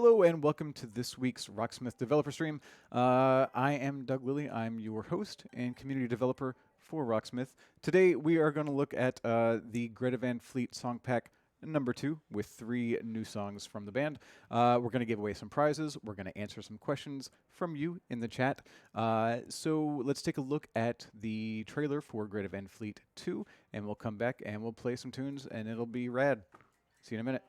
Hello and welcome to this week's Rocksmith developer stream. I am Doug Lilly. I'm your host and community developer for Rocksmith. Today we are going to look at the Greta Van Fleet song pack number 2 with 3 new songs from the band. We're going to give away some prizes. We're going to answer some questions from you in the chat. So let's take a look at the trailer for Greta Van Fleet 2, and we'll come back and we'll play some tunes, and it'll be rad. See you in a minute.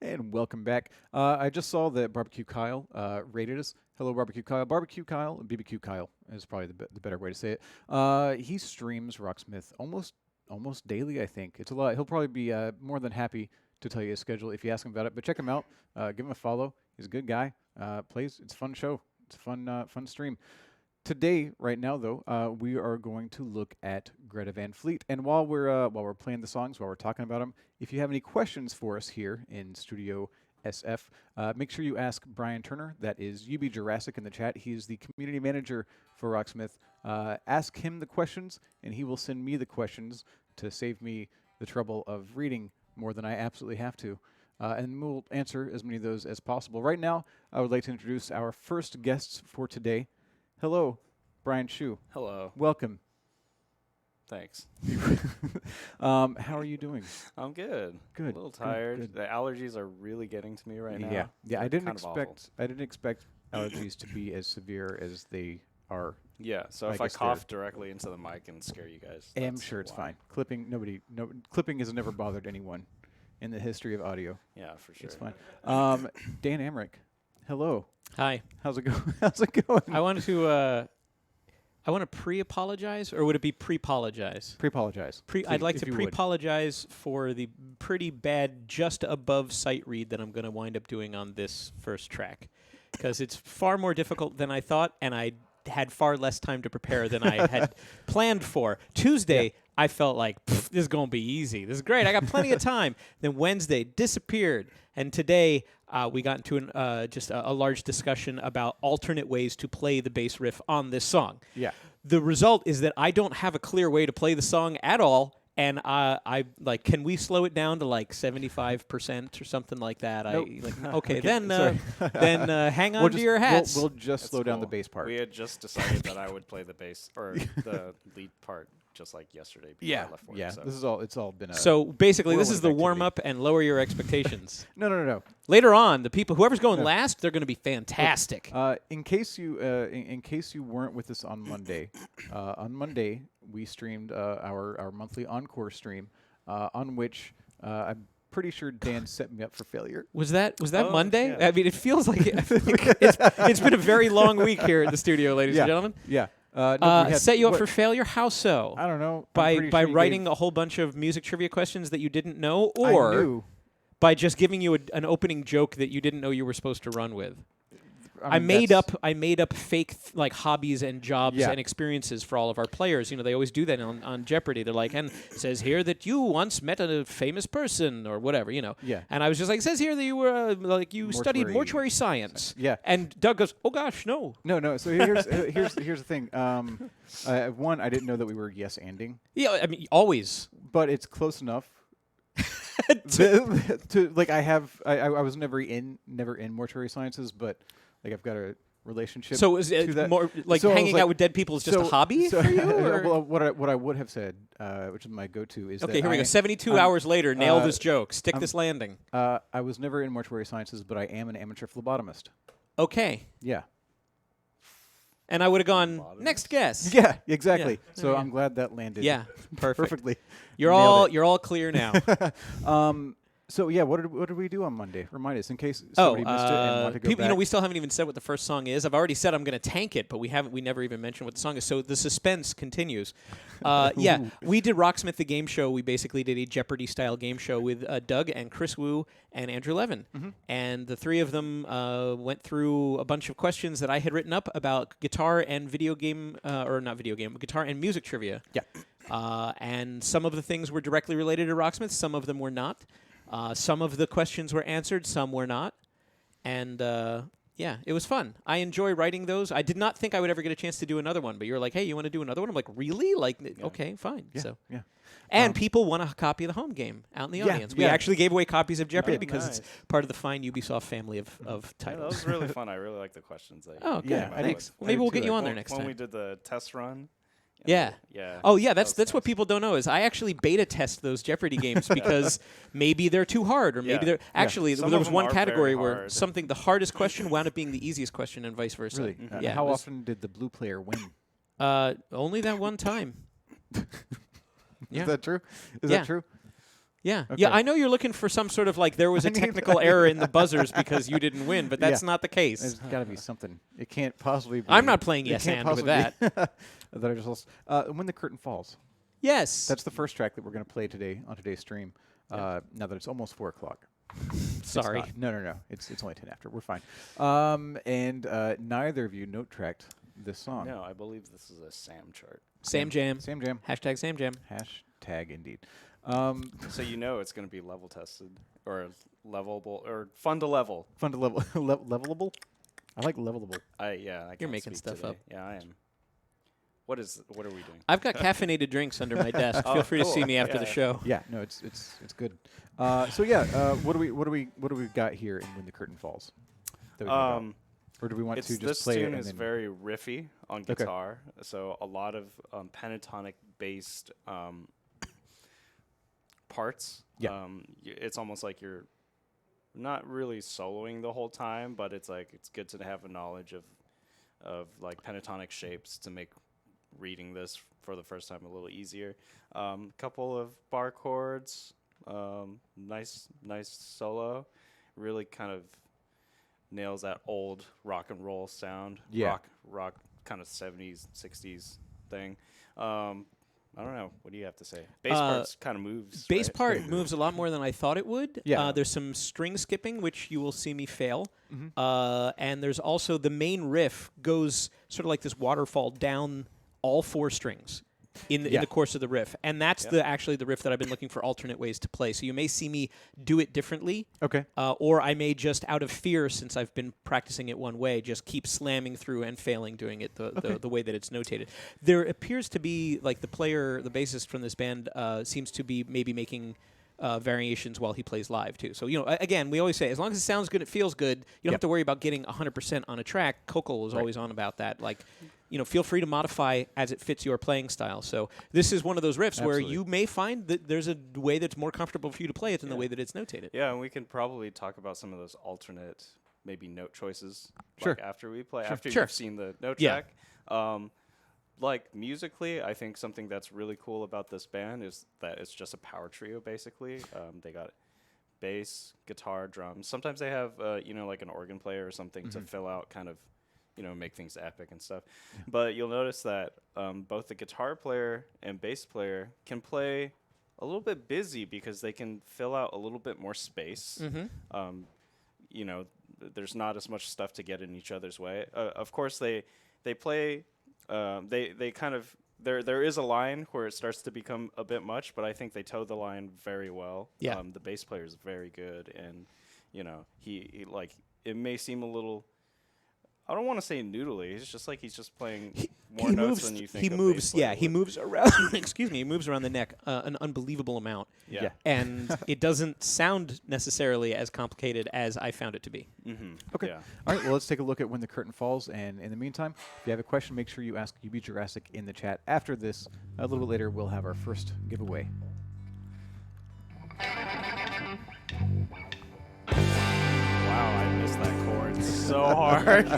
And welcome back. I just saw that Barbecue Kyle rated us. Hello, Barbecue Kyle. Barbecue Kyle, BBQ Kyle is probably the better way to say it. He streams Rocksmith almost daily, I think. It's a lot. He'll probably be more than happy to tell you his schedule if you ask him about it. But check him out. Give him a follow. He's a good guy. Plays. It's a fun show. It's a fun stream. Today, right now, though, we are going to look at Greta Van Fleet. And while we're playing the songs, while we're talking about them, if you have any questions for us here in Studio SF, make sure you ask Brian Turner. That is UB Jurassic in the chat. He's the community manager for Rocksmith. Ask him the questions, and he will send me the questions to save me the trouble of reading more than I absolutely have to. And we'll answer as many of those as possible. Right now, I would like to introduce our first guests for today. Hello, Brian Shu. Hello. Welcome. Thanks. How are you doing? I'm good. Good. A little tired. Good. The allergies are really getting to me right now. Yeah. I didn't expect allergies to be as severe as they are. Yeah. So if I cough directly into the mic and scare you guys, I'm sure it's fine. Clipping has never bothered anyone in the history of audio. Yeah, for sure. It's fine. Dan Emmerich. Hello. Hi. How's it going? How's it going? I wanted to I want to pre-apologize, or would it be pre-apologize? Pre-apologize. I'd like if to you would. pre-apologize for the pretty bad, just above sight read that I'm going to wind up doing on this first track, because it's far more difficult than I thought, and I had far less time to prepare than I had planned for. Tuesday, I felt like this is going to be easy. This is great. I got plenty of time. Then Wednesday disappeared, and today we got into just a large discussion about alternate ways to play the bass riff on this song. Yeah. The result is that I don't have a clear way to play the song at all, and I like, can we slow it down to like 75% or something like that? Nope. Okay, Sorry. then hang on to your hats. We'll just slow down the cool. bass part. We had just decided that I would play the bass or the lead part just like yesterday before I left work. Yeah. So. This is all. It's all been. So basically, this is the whirlwind warm up and lower your expectations. No. Later on, the people, whoever's going last, they're going to be fantastic. In case you weren't with us on Monday we streamed our monthly encore stream, on which I'm pretty sure Dan set me up for failure. Was that Oh, Monday? yeah. I mean, it feels like it's been a very long week here at the studio, ladies and gentlemen. Yeah. No, we had- Set you up what- for failure? How so? I don't know. By I'm pretty sure you writing gave- a whole bunch of music trivia questions that you didn't know, I or knew. by just giving you an opening joke that you didn't know you were supposed to run with. I mean, made that's- up fake like hobbies and jobs Yeah. and experiences for all of our players. You know, they always do that on Jeopardy. They're like, and it says here that you once met a famous person or whatever, you know. Yeah. And I was just like, it says here that you were you studied Mortuary mortuary science. Yeah. And Doug goes, oh gosh, no. No. So here's the thing. One, I didn't know that we were yes-anding, Yeah, I mean, always. but it's close enough. to like I was never in mortuary sciences, but like I've got a relationship. So is to it that. more like So I was hanging like- out with dead people is just a so- hobby so- for you? Or? Well, what I would have said, which is my go-to, is Okay, that here we go. 72 I'm- hours later, nail uh, this joke. Stick I'm- this landing. I was never in mortuary sciences, but I am an amateur phlebotomist. Okay. Yeah. And I would have gone, Phlebotomist? next guess. Yeah, exactly. Yeah. So Yeah. I'm glad that landed. Yeah, perfect. perfectly. You're Nailed all clear now. So yeah, what did we do on Monday? Remind us in case somebody missed it and want to go people, back. we still haven't even said what the first song is. I've already said I'm going to tank it, but we never even mentioned what the song is. So the suspense continues. Yeah, we did Rocksmith the game show. We basically did a Jeopardy style game show with Doug and Chris Wu and Andrew Levin, and the three of them went through a bunch of questions that I had written up about guitar and guitar and music trivia. Yeah. And some of the things were directly related to Rocksmith. Some of them were not. Some of the questions were answered, some were not. And yeah, it was fun. I enjoy writing those. I did not think I would ever get a chance to do another one, but you were like, hey, you want to do another one? I'm like, really? Like, okay, fine. Yeah. So. Yeah. And people want a copy of the home game out in the Yeah, audience. We yeah. actually gave away copies of Jeopardy Oh, because nice. it's part of the fine Ubisoft family of Yeah, that titles. was really fun. I really like the questions. That Oh, you good. Yeah, came I up think Thanks. so. with. Maybe I we'll do get you too. on there next when time. we did the test run. Yeah. Yeah. Oh yeah, that's was what nice. people don't know is I actually beta test those Jeopardy games because maybe they're too hard or maybe Yeah. they're actually Some there of was them one are category very where hard. the hardest question wound up being the easiest question and vice versa. Really? Yeah. How it was, often did the blue player win? only that one time. Yeah. Is that true? Is Yeah. that true? Yeah. Okay. Yeah, I know you're looking for some sort of like there was a I need- technical error in the buzzers because you didn't win, but that's Yeah. not the case. There's got to be something. It can't possibly be. I'm not playing it yes can't and with possibly be that I just lost. When the curtain falls. Yes. That's the first track that we're going to play today on today's stream. Now that it's almost 4 o'clock. It's Sorry. not. No. It's only 10 after. We're fine. And neither of you note tracked this song. No, I believe this is a Sam chart. Sam Jam. Sam Jam. Hashtag Sam Jam. Hashtag indeed. So you know it's going to be level tested or levelable or fun to level. Fun to level. Levelable? I like levelable. I can't making speak stuff today. up. Yeah, I am. What are we doing? I've got caffeinated drinks under my desk. Feel free to see cool. me after Yeah, the yeah. show. Yeah, no, it's good. So yeah, what do we got here in When the Curtain Falls? That we know about? Or do we want to just This play it tune and is then very riffy on Okay. guitar, so a lot of pentatonic based parts. Yeah. It's almost like you're not really soloing the whole time, but it's like it's good to have a knowledge of like pentatonic shapes to make reading this for the first time a little easier. Couple of bar chords, nice solo, really kind of nails that old rock and roll sound. Yeah. Rock kind of 70s, 60s thing. I don't know. What do you have to say? Bass parts kind of moves. Bass right? part moves a lot more than I thought it would. Yeah. There's some string skipping, which you will see me fail. Mm-hmm. And there's also the main riff goes sort of like this waterfall down all 4 strings in the course of the riff. And that's actually the riff that I've been looking for alternate ways to play. So you may see me do it differently. Okay. Or I may just, out of fear, since I've been practicing it one way, just keep slamming through and failing doing it the way that it's notated. There appears to be, like, the bassist from this band seems to be maybe making variations while he plays live, too. So, again, we always say, as long as it sounds good, it feels good, you don't have to worry about getting 100% on a track. Kokol is always on about that. Like, feel free to modify as it fits your playing style. So this is one of those riffs where you may find that there's a way that's more comfortable for you to play it than the way that it's notated. Yeah, and we can probably talk about some of those alternate, maybe note choices. Sure. Like after we play, Sure. after Sure. you've seen the note Yeah. track. Like musically, I think something that's really cool about this band is that it's just a power trio, basically. They got bass, guitar, drums. Sometimes they have, like an organ player or something to fill out kind of, make things epic and stuff. But you'll notice that both the guitar player and bass player can play a little bit busy because they can fill out a little bit more space. There's not as much stuff to get in each other's way. Of course, they play. They kind of there is a line where it starts to become a bit much, but I think they toe the line very well. Yeah. The bass player is very good, and he like it may seem a little. I don't want to say noodly. It's just like he's just playing more notes than you think. He moves. Yeah, he moves around. Excuse me. He moves around the neck an unbelievable amount. Yeah. And it doesn't sound necessarily as complicated as I found it to be. Okay. Yeah. All right, well, let's take a look at When the Curtain Falls. And in the meantime, if you have a question, make sure you ask UB Jurassic in the chat. After this, a little bit later, we'll have our first giveaway. Wow, I missed that chord so hard.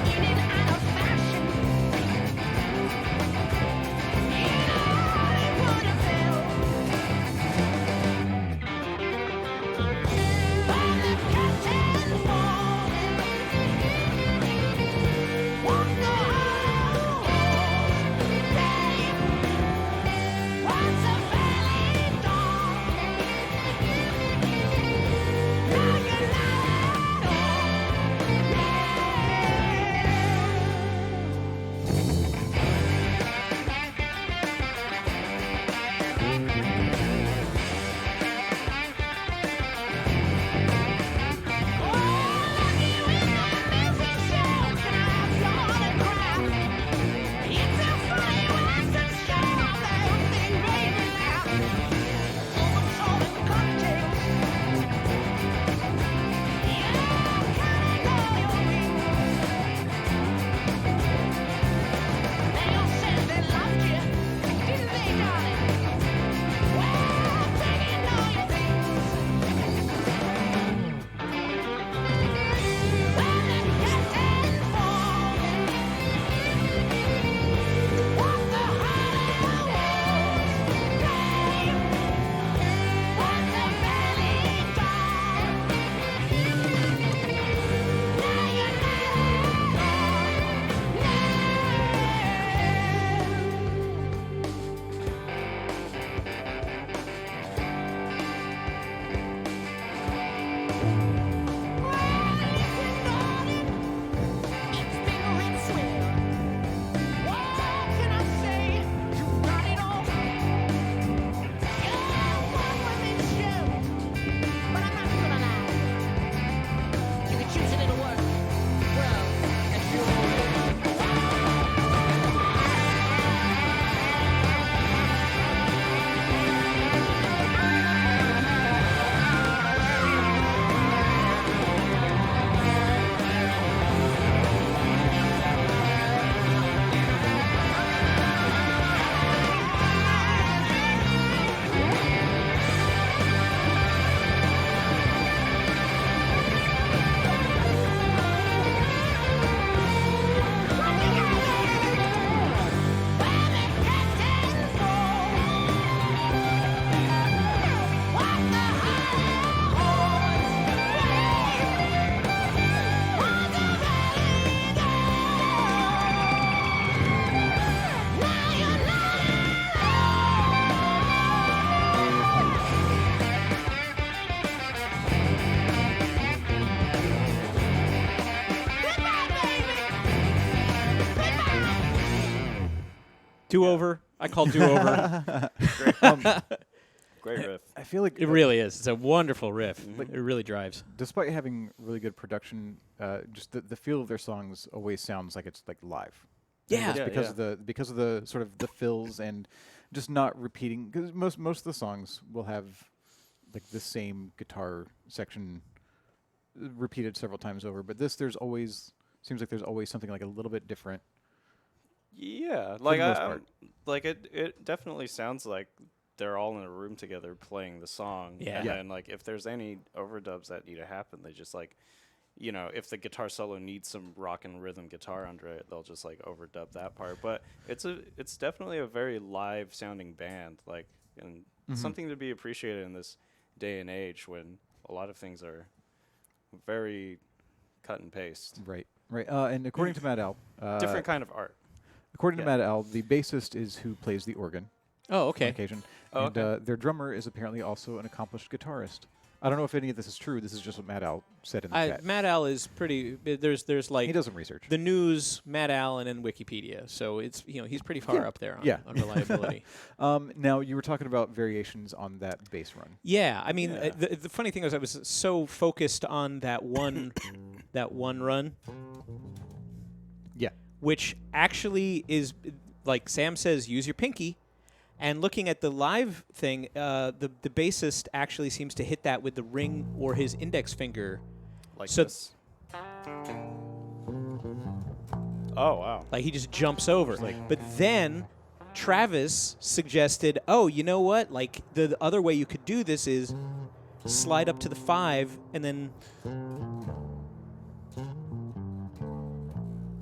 You're in it Do-over. I call do-over. Great riff. I feel like It really is. It's a wonderful riff. Mhm. It really drives. despite having really good production, just the feel of their songs always sounds like it's like live. And Yeah. that's Yeah, because yeah. of the sort of the fills and just not repeating, because most of the songs will have like the same guitar section repeated several times over, but there's always seems like there's always something like a little bit different. Yeah, the like most part. like it definitely sounds like they're all in a room together playing the song. Yeah. And Yeah. then like if there's any overdubs that need to happen, they just like, you know, if the guitar solo needs some rock and rhythm guitar under it, they'll just like overdub that part. But it's definitely a very live sounding band, like, and Mhm. something to be appreciated in this day and age when a lot of things are very cut and paste. Right, right. And according to Matt Al, Different kind of art. according to yeah. Matt Al, the bassist is who plays the organ Oh, on okay. occasion, Oh, and okay. their drummer is apparently also an accomplished guitarist. I don't know if any of this is true. This is just what Matt Al said in the chat. Matt Al is pretty. There's He like does some research. the news, Matt Allen, and Wikipedia. So it's he's pretty far Yeah. up there on, Yeah. on reliability. Now you were talking about variations on that bass run. Yeah, I mean Yeah. the funny thing is I was so focused on that one run, Yeah. which actually is like Sam says, use your pinky. And looking at the live thing, the bassist actually seems to hit that with the ring or his index finger. Like So- this. Oh wow. Like he just jumps over. But then Travis suggested, oh, you know what? Like the other way you could do this is slide up to the 5 and then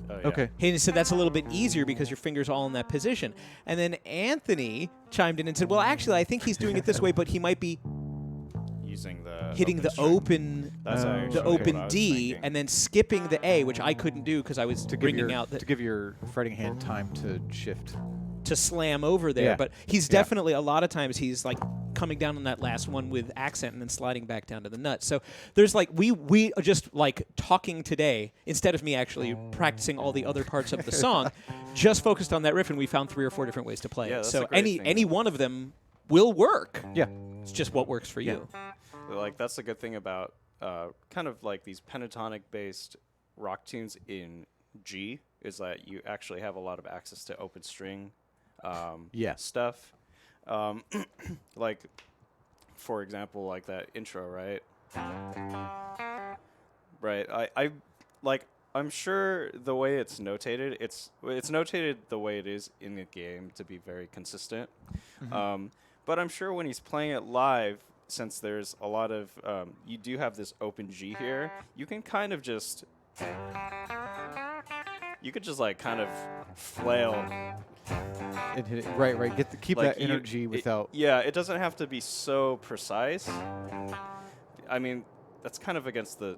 Oh, yeah. Okay. he said that's a little bit easier because your finger's all in that position. And then Anthony chimed in and said, well, actually, I think he's doing it this way, but he might be Using the hitting the string. open That's Oh, actually the okay. what open I was D thinking. and then skipping the A, which I couldn't do because I was To give bringing your out the to give your fretting hand time to shift. to slam over there. Yeah. But he's Yeah. definitely, a lot of times, he's like coming down on that last one with accent and then sliding back down to the nut. So there's like, we are just like talking today, instead of me actually practicing all the other parts of the song, just focused on that riff, and we found 3 or 4 different ways to play Yeah, it. that's So the great any thing. one of them will work. Yeah. It's just what works for you. Like that's the good thing about kind of like these pentatonic based rock tunes in G is that you actually have a lot of access to open string Yeah. stuff. Like for example, like that intro, right? Right. I like I'm sure the way it's notated, it's notated the way it is in the game to be very consistent. But I'm sure when he's playing it live, since there's a lot of you do have this open G here, you can kind of just like kind of flail. And hit it. Right, right. Keep Like that you- energy it- without. Yeah, it doesn't have to be so precise. I mean, that's kind of against the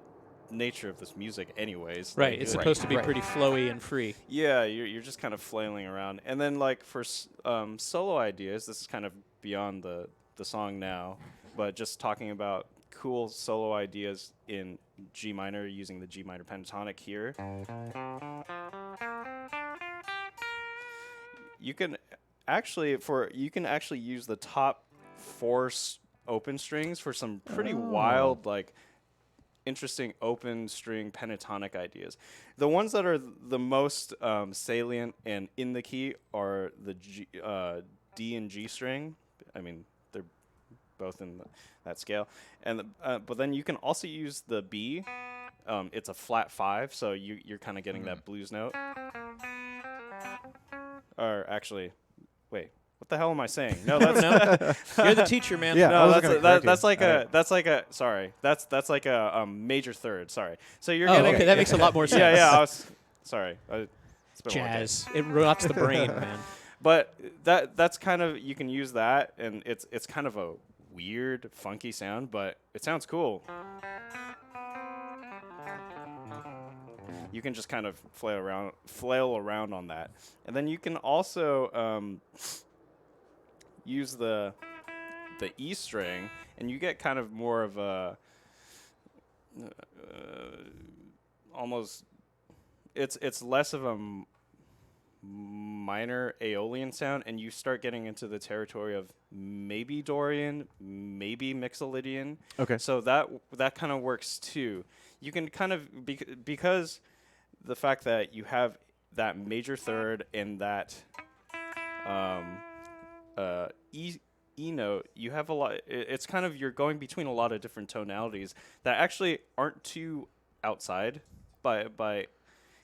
nature of this music anyways. Right. Like, It's like- supposed to be right. pretty flowy and free. Yeah, you're just kind of flailing around. And then like for solo ideas, this is kind of beyond the song now, but just talking about cool solo ideas in G minor using the G minor pentatonic here. You can actually use the top 4 open strings for some pretty wild, like interesting open string pentatonic ideas. The ones that are the most salient and in the key are the D and G string. I mean, they're both in that scale, and but then you can also use the B. It's a flat 5, so you're kind of getting that blues note. Or actually, wait, what the hell am I saying? No, that's No, you're the teacher, man. Yeah. I no, wasn't gonna correct you. that's like All a right. that's like a major third. Sorry. So you're Oh, getting okay, that makes a lot more sense. yeah, yeah. I was sorry. It's been a long day. Jazz. It rots the brain, man. But that's kind of, you can use that, and it's kind of a weird, funky sound, but it sounds cool. You can just kind of flail around on that, and then you can also use the E string, and you get kind of more of a almost it's less of a minor Aeolian sound, and you start getting into the territory of maybe Dorian, maybe Mixolydian. Okay. So that kind of works too. You can kind of because the fact that you have that major third and that E note, you have a lot. It's kind of you're going between a lot of different tonalities that actually aren't too outside by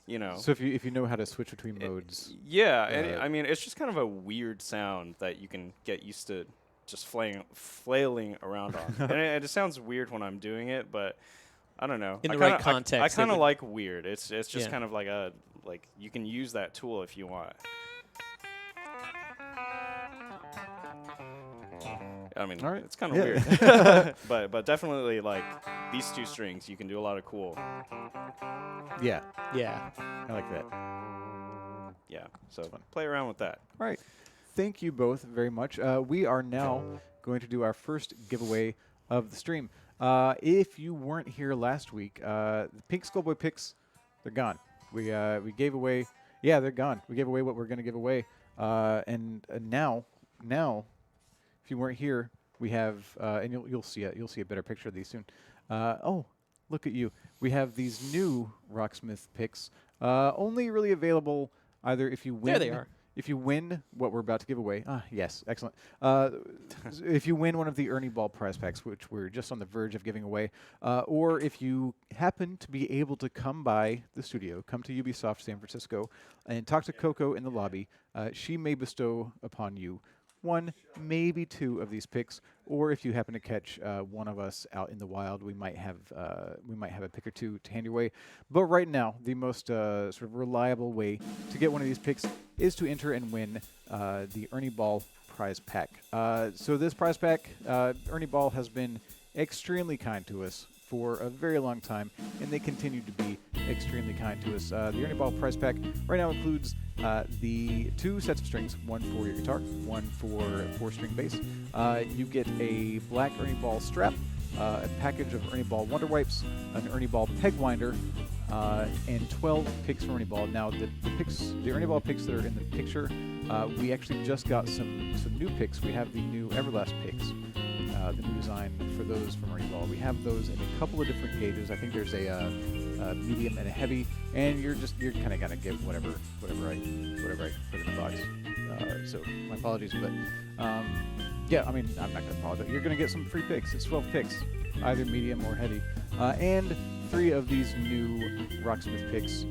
you know. So if you know how to switch between modes, Yeah, and I mean it's just kind of a weird sound that you can get used to just flailing around on. And it sounds weird when I'm doing it, but I don't know. In I the kinda, right context, I it kind of would- like weird. It's just Yeah. kind of like you can use that tool if you want. I mean, All right. it's kind of Yeah. weird, but definitely like these two strings, you can do a lot of cool. yeah, Yeah. I like that. Yeah, so fun. play around with that. All right. Thank you both very much. We are now going to do our first giveaway of the stream. If you weren't here last week, the Pink Skullboy picks, they're gone. We gave away. Yeah, they're gone. We gave away what we're going to give away. And now, if you weren't here, we have, and you'll see it. You'll see a better picture of these soon. Oh, look at you. We have these new Rocksmith picks. Only really available either if you win. There they are. If you win what we're about to give away, yes, excellent. If you win one of the Ernie Ball prize packs, which we're just on the verge of giving away, or if you happen to be able to come by the studio, come to Ubisoft San Francisco, and talk to Coco in the lobby, she may bestow upon you one, maybe two of these picks, or if you happen to catch one of us out in the wild, we might have a pick or two to hand your way. But right now, the most sort of reliable way to get one of these picks is to enter and win the Ernie Ball prize pack. So this prize pack, Ernie Ball has been extremely kind to us for a very long time, and they continue to be extremely kind to us. The Ernie Ball prize pack right now includes the 2 sets of strings, one for your guitar, one for 4-string bass. You get a black Ernie Ball strap, a package of Ernie Ball Wonder Wipes, an Ernie Ball peg winder, and 12 picks from Ernie Ball. Now, the Ernie Ball picks that are in the picture, we actually just got some new picks. We have the new Everlast picks. The new design for those from Ernie Ball. We have those in a couple of different gauges. I think there's a medium and a heavy, and you're kind of gonna get whatever I put in the box. So my apologies, but yeah, I mean I'm not gonna apologize. You're gonna get some free picks. It's 12 picks, either medium or heavy, and 3 of these new Rocksmith picks.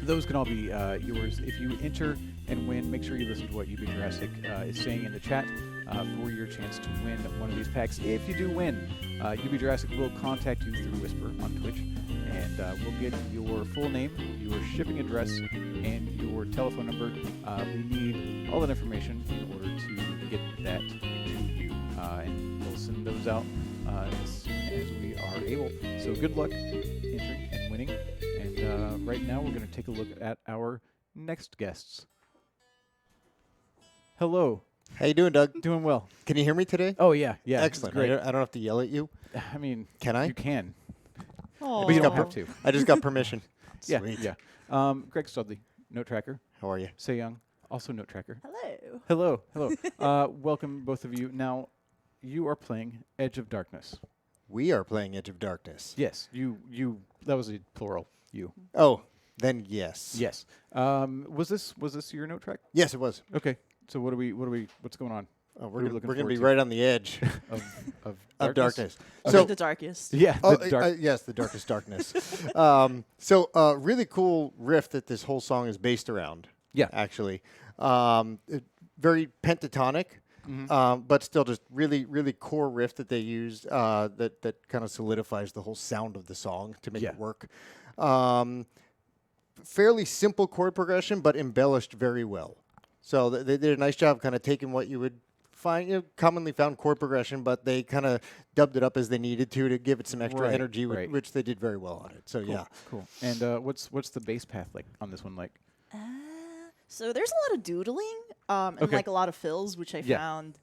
Those can all be yours if you enter and win. Make sure you listen to what UB Jurassic is saying in the chat for your chance to win one of these packs. If you do win, UB Jurassic will contact you through Whisper on Twitch, and we'll get your full name, your shipping address, and your telephone number. We need all that information in order to get that to you, and we'll send those out as soon as we are able. So good luck entering and winning. And right now we're going to take a look at our next guests. Hello. How you doing, Doug? Doing well. Can you hear me today? Oh, yeah. Yeah. Excellent. Great. I don't have to yell at you. I mean, Can I? You can. Oh, But you don't have to. I just got permission. Yeah. Sweet. Yeah. Greg Studley, Note Tracker. How are you? Say Young, also Note Tracker. Hello. Hello. Welcome, both of you. Now, you are playing Edge of Darkness. We are playing Edge of Darkness. Yes. You. That was a plural. You. Oh, then yes. Yes. Was this your note track? Yes, it was. Okay. So what's going on? Oh, What are we're we gonna, looking we're gonna forward be to? right on the edge Of of darkness. Okay. So The darkest. Yeah. Oh, the dark. yes, the darkest darkness. Really cool riff that this whole song is based around. Yeah. Actually, very pentatonic, but still just really core riff that they used that kind of solidifies the whole sound of the song to make Yeah. it work. Fairly simple chord progression, but embellished very well. So they did a nice job kind of taking what you would find, commonly found chord progression, but they kind of dubbed it up as they needed to give it some extra Right, energy, right. which they did very well on it. So yeah. Cool. And what's the bass path like on this one? Like. So there's a lot of doodling and Okay. like a lot of fills, which I Yeah. found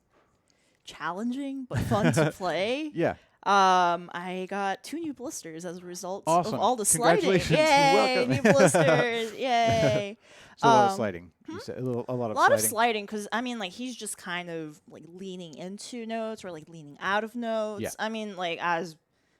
challenging but fun to play. Yeah. I got 2 new blisters as a result Awesome. of all the sliding. Congratulations. Yay, Welcome. new blisters. Yay. So a lot of sliding. You said a lot of A lot sliding. of sliding because I mean, like he's just kind of like leaning into notes or like leaning out of notes. Yeah. I mean, like as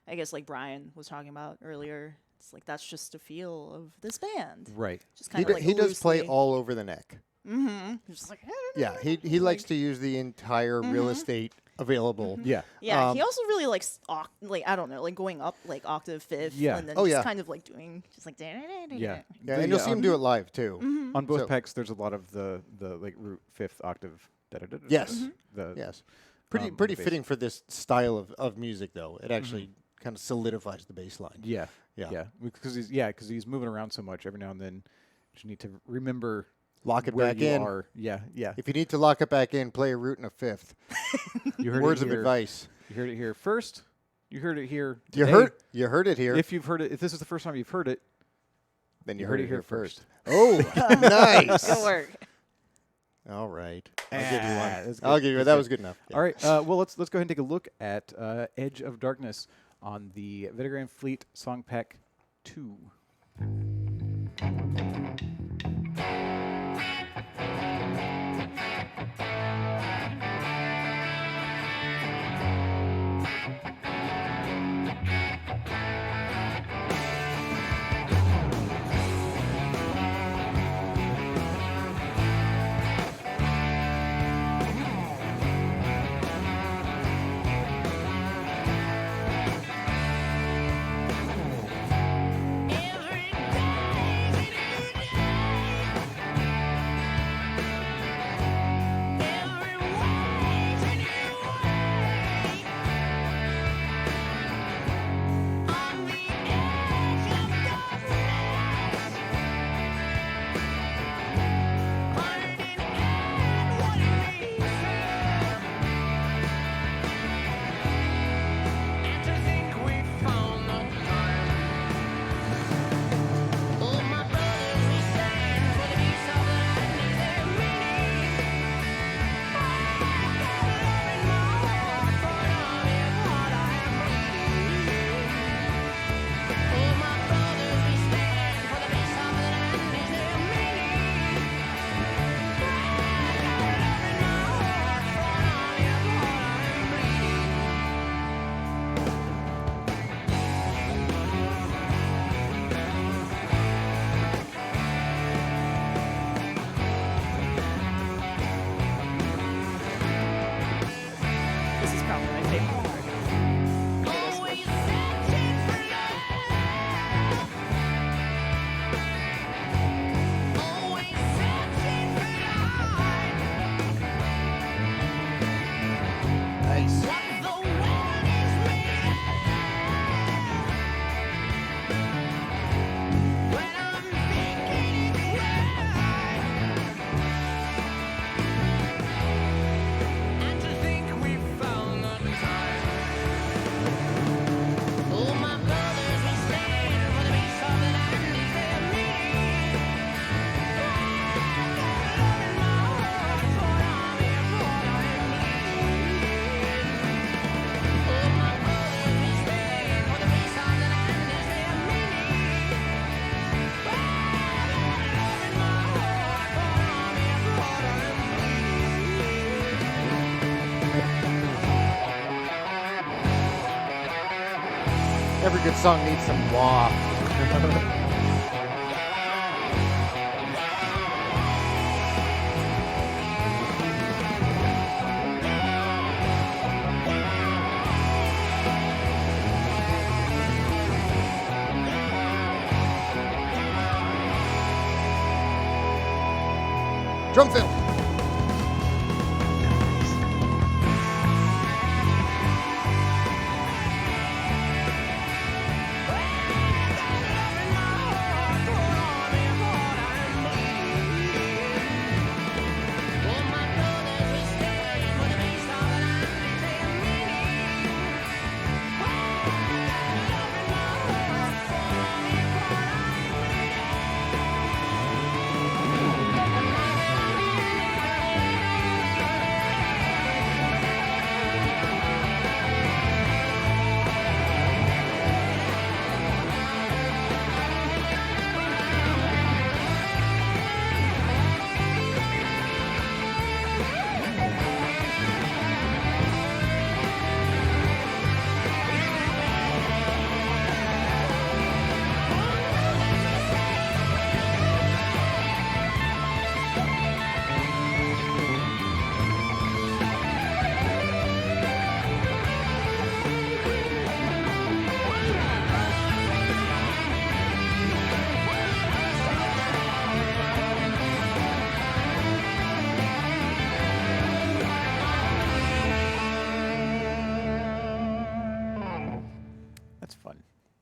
I guess like Brian was talking about earlier, it's like that's just the feel of this band. Right. Just kind of like He does play loosely. all over the neck. Mm-hmm. Just like Yeah, he likes to use the entire real estate available. Yeah. yeah. He also really likes like I don't know, like going up like octave fifth. Yeah. And then Oh, just yeah. kind of like doing just like Yeah. Yeah, The, and you'll see him do it live too. On both So- pecs, there's a lot of the like root fifth octave. Da-da-da-da-da. Yes. The, Yes. Pretty on pretty the bass. fitting for this style of music though. It actually kind of solidifies the bass line. Yeah. Yeah. Yeah. Because he's moving around so much. Every now and then, you just need to remember Lock it where back you in. are. Yeah. Yeah. If you need to lock it back in, play a root and a fifth. You heard Words it of here. advice. You heard it here first. You heard it here. You today. heard it here. If you've heard it, if this is the first time you've heard it, then you heard it here first. Oh, nice. good work. All right. I'll give you one. that's I'll good. give you That's that good. was good enough. Yeah. All right. Well, let's go ahead and take a look at Edge of Darkness on the Vitagram Fleet Song Pack 2. This is probably my favorite part. Nice. Every good song needs some wah. Drum fill.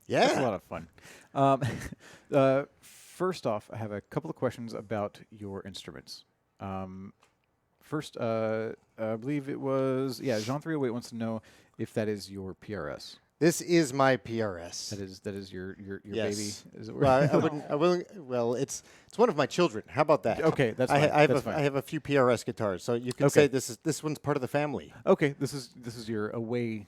That's a Yeah. lot of fun. Um, first off, I have a couple of questions about your instruments. First, I believe it was Jean308 wants to know if that is your PRS. This is my PRS. That is your Yes. baby. Is it Well, I wouldn't. I will. Well, it's one of my children. How about that? Okay, that's I, fine. I have That's a, fine. I have a few PRS guitars, so you can Okay. say this one's part of the family. Okay, this is your away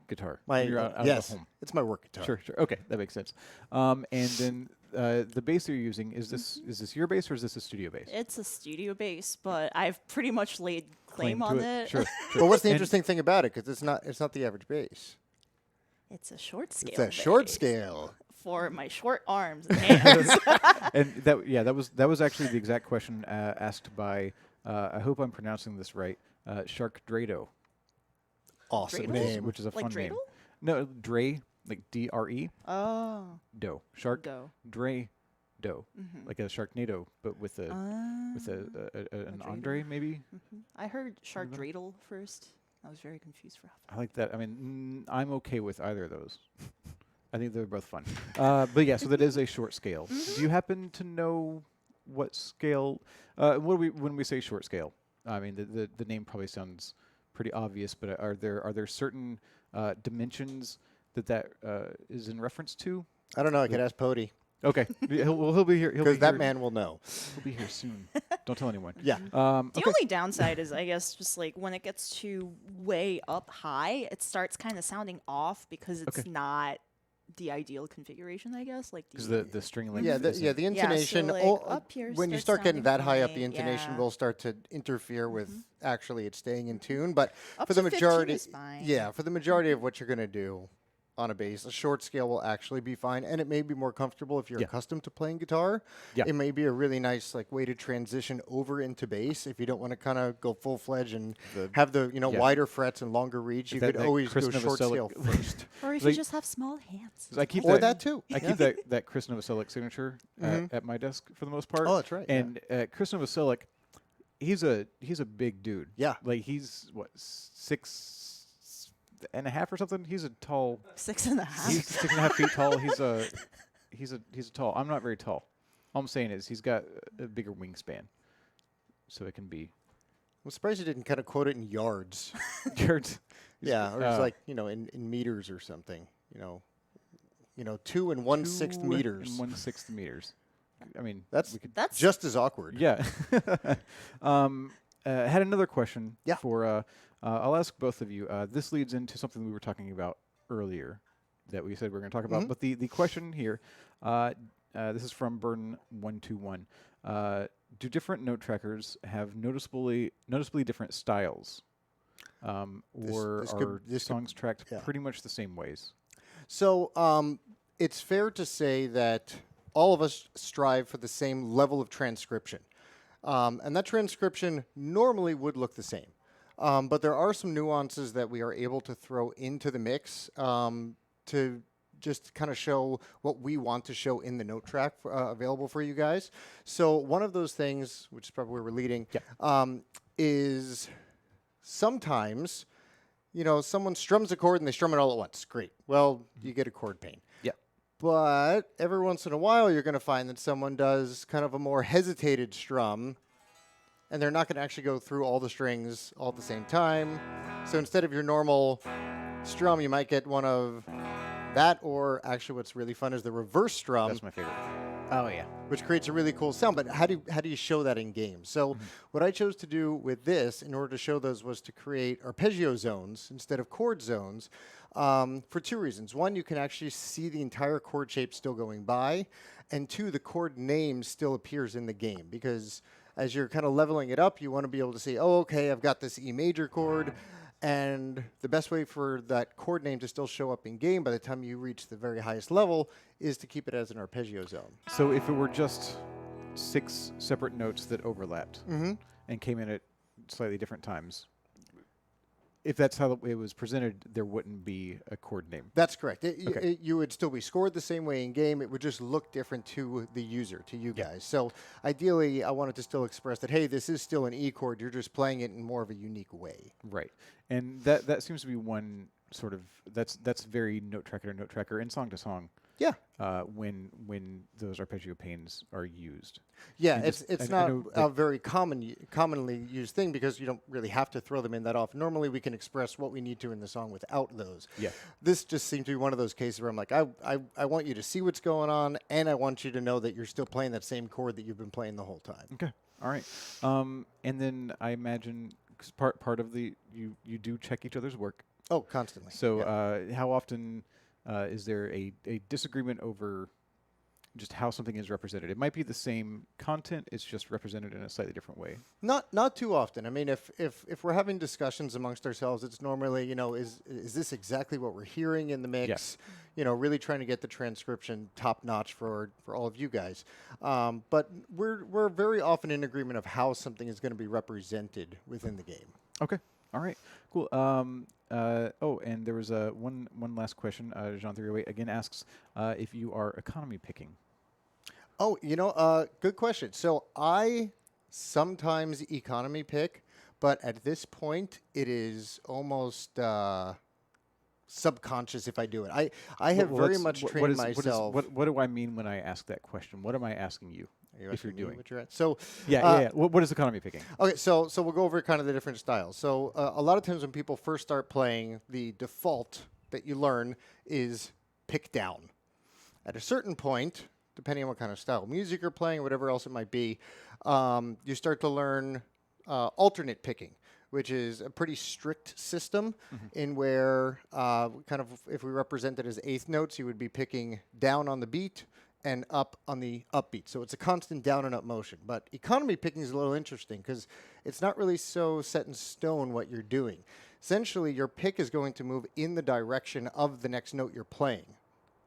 guitar. My You're out yes, of home. it's my work guitar. Sure, sure. Okay, that makes sense. And then the bass that you're using is this your bass or is this a studio bass? It's a studio bass, but I've pretty much laid claim to on it? it. Sure. Well, what's the And- interesting thing about it? Because it's not the average bass. It's a short scale. It's a short bass scale. for my short arms and hands. And that was actually the exact question asked by I hope I'm pronouncing this right. Shark Drado, Awesome Dreidel? name. which is a Like fun name. dreidel? No, Dre, like DRE, Oh, Do. Shark go. Dre Do. Mm-hmm. Like a Sharknado, but with a an dreidel. Andre maybe. I heard shark Remember? dreidel first. I was very confused for half. I like that. I mean, I'm okay with either of those. I think they're both fun. But yeah, so that is a short scale. Do you happen to know what scale? When we say short scale? I mean, the name probably sounds pretty obvious, but are there certain dimensions that is in reference to? I don't know. I could ask Pody Okay, he'll be here. He'll be because that here- man will know. He'll be here soon. Don't tell anyone. Yeah. The only downside is, I guess, just like when it gets to way up high, it starts kind of sounding off because it's Okay. not the ideal configuration, I guess. Like Because the string length. Yeah, the isn't- intonation. like, up here when you starts start getting sounding that high up, the fine, intonation yeah. will start to interfere with actually it staying in tune. But Up for the to 15 majority, is fine. yeah, for the majority of what you're going to do on a bass, a short scale will actually be fine, and it may be more comfortable if you're Yeah. accustomed to playing guitar. Yeah. It may be a really nice like way to transition over into bass if you don't want to kind of go full fledged and have the yeah. wider frets and longer reach. You That- could that always Chris go short scale Novoselic- first, Or if Like- you just have small hands. I keep or that too. I keep that Chris Novoselic signature at my desk for the most part. Oh, that's right, yeah. And Chris Novoselic, he's a big dude. Yeah. Like he's what 6.5 or something. He's a tall. 6.5. He's 6.5 feet tall. He's a tall. I'm not very tall. All I'm saying is he's got a bigger wingspan, so it can be. I'm surprised you didn't kind of quote it in yards. Yards. Yeah, or it's like in meters or something. 2 and 1/6 meters. 1/6 meters. I mean, That's we could That's just as awkward. Yeah. Had another question. Yeah. For I'll ask both of you. This leads into something we were talking about earlier that we said we are going to talk about. But the question here, this is from Burden121. Do different note trackers have noticeably different styles, or this are could- this could- songs tracked yeah. pretty much the same ways? So it's fair to say that all of us strive for the same level of transcription. And that transcription normally would look the same. But there are some nuances that we are able to throw into the mix to just kind of show what we want to show in the note track available for you guys. So one of those things, which is probably where we're leading, is sometimes, someone strums a chord and they strum it all at once. Great. Well, you get a chord pain. Yeah. But every once in a while, you're going to find that someone does kind of a more hesitated strum, and they're not going to actually go through all the strings all at the same time. So instead of your normal strum, you might get one of that, or actually what's really fun is the reverse strum, That's my favorite. Oh yeah. which creates a really cool sound. But how do you show that in games? So what I chose to do with this, in order to show those, was to create arpeggio zones instead of chord zones for two reasons. One, you can actually see the entire chord shape still going by, and two, the chord name still appears in the game, because as you're kind of leveling it up, you want to be able to say, oh, okay, I've got this E major chord, and the best way for that chord name to still show up in game by the time you reach the very highest level is to keep it as an arpeggio zone. So if it were just 6 separate notes that overlapped and came in at slightly different times, if that's how it was presented, there wouldn't be a chord name. That's correct. Okay. You would still be scored the same way in game. It would just look different to the user, to you guys. So ideally, I wanted to still express that, hey, this is still an E chord. You're just playing it in more of a unique way. Right. And that seems to be one sort of that's very note tracker to note tracker and song to song. Yeah. When those arpeggio panes are used. Yeah, And it's just- I not know, a like- very commonly used thing because you don't really have to throw them in that often. Normally, we can express what we need to in the song without those. Yeah. This just seemed to be one of those cases where I'm like, I want you to see what's going on, and I want you to know that you're still playing that same chord that you've been playing the whole time. Okay. All right. And then I imagine 'cause part of the you do check each other's work. Oh, constantly. So Yeah. how often is there a disagreement over just how something is represented? It might be the same content; it's just represented in a slightly different way. Not too often. I mean, if we're having discussions amongst ourselves, it's normally, is this exactly what we're hearing in the mix? Really trying to get the transcription top notch for all of you guys. But we're very often in agreement of how something is going to be represented within the game. Okay. All right. Cool. And there was one last question. Jean308 again asks if you are economy picking. Oh, good question. So I sometimes economy pick, but at this point, it is almost subconscious if I do it. I have very much trained myself. What do I mean when I ask that question? What am I asking you? Are you if you're asking me doing? what you're at? So Yeah. What is economy picking? Okay, so we'll go over kind of the different styles. So a lot of times when people first start playing, the default that you learn is pick down. At a certain point, depending on what kind of style of music you're playing, whatever else it might be, you start to learn alternate picking, which is a pretty strict system in where kind of if we represent it as eighth notes, you would be picking down on the beat and up on the upbeat. So it's a constant down and up motion. But economy picking is a little interesting because it's not really so set in stone what you're doing. Essentially, your pick is going to move in the direction of the next note you're playing.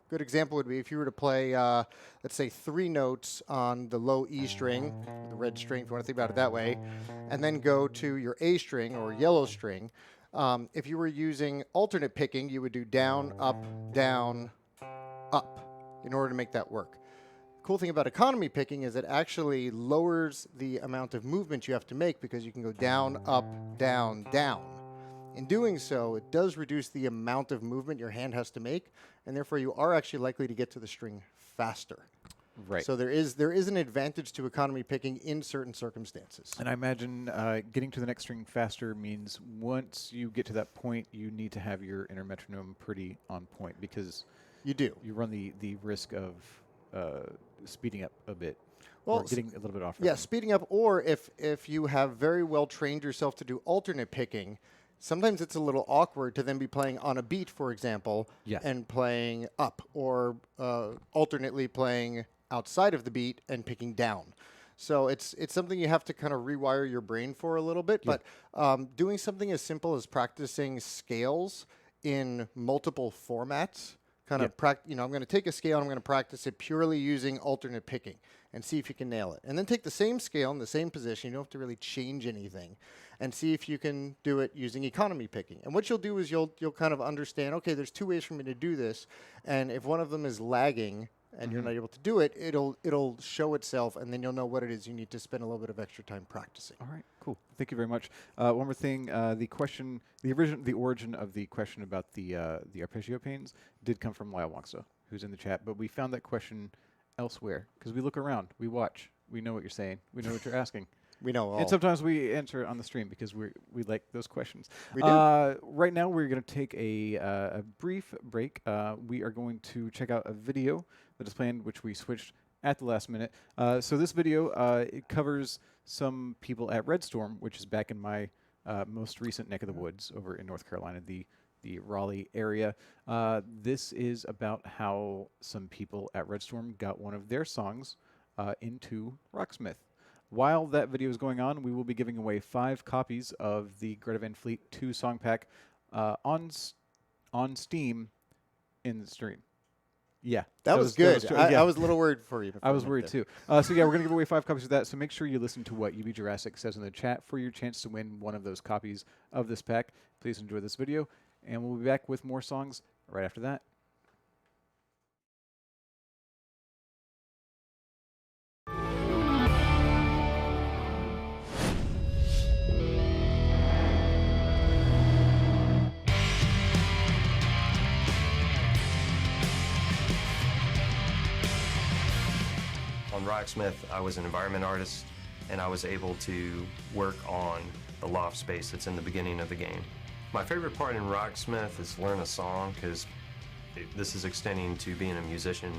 Good example would be if you were to play, let's say, 3 notes on the low E string, the red string, if you want to think about it that way, and then go to your A string or yellow string. If you were using alternate picking, you would do down, up, up in order to make that work. The cool thing about economy picking is it actually lowers the amount of movement you have to make because you can go down, up, down, down. In doing so, it does reduce the amount of movement your hand has to make, and therefore you are actually likely to get to the string faster. Right. So there is an advantage to economy picking in certain circumstances. And I imagine getting to the next string faster means once you get to that point, you need to have your inner metronome pretty on point because You do. you run the risk of speeding up a bit. Well, Or getting a little bit off. Yeah, rhythm. speeding up, or if you have very well trained yourself to do alternate picking, sometimes it's a little awkward to then be playing on a beat, for example, Yeah. and playing up, or alternately playing outside of the beat and picking down. So it's something you have to kind of rewire your brain for a little bit. Yeah. But doing something as simple as practicing scales in multiple formats, kind of I'm going to take a scale and I'm going to practice it purely using alternate picking and see if you can nail it. And then take the same scale in the same position. You don't have to really change anything, and see if you can do it using economy picking. And what you'll do is you'll kind of understand, okay, there's 2 ways for me to do this, and if one of them is lagging and you're not able to do it, it'll show itself, and then you'll know what it is you need to spend a little bit of extra time practicing. All right, cool. Thank you very much. One more thing, the origin of the question about the arpeggio panes did come from Lyle Wongsa, who's in the chat, but we found that question elsewhere because we look around, we watch, we know what you're saying, we know what you're asking. We know all. And sometimes we answer on the stream because we like those questions. We do. Right now, we're going to take a brief break. We are going to check out a video that is planned, which we switched at the last minute. So this video it covers some people at Red Storm, which is back in my most recent neck of the woods over in North Carolina, the Raleigh area. This is about how some people at Red Storm got one of their songs into Rocksmith. While that video is going on, we will be giving away 5 copies of the Greta Van Fleet 2 song pack on Steam in the stream. Yeah. That was good. true. I was a little worried for you. I was worried too. So yeah, we're going to give away 5 copies of that. So make sure you listen to what UB Jurassic says in the chat for your chance to win one of those copies of this pack. Please enjoy this video, and we'll be back with more songs right after that. Rocksmith, I was an environment artist, and I was able to work on the loft space that's in the beginning of the game. My favorite part in Rocksmith is learn a song, because this is extending to being a musician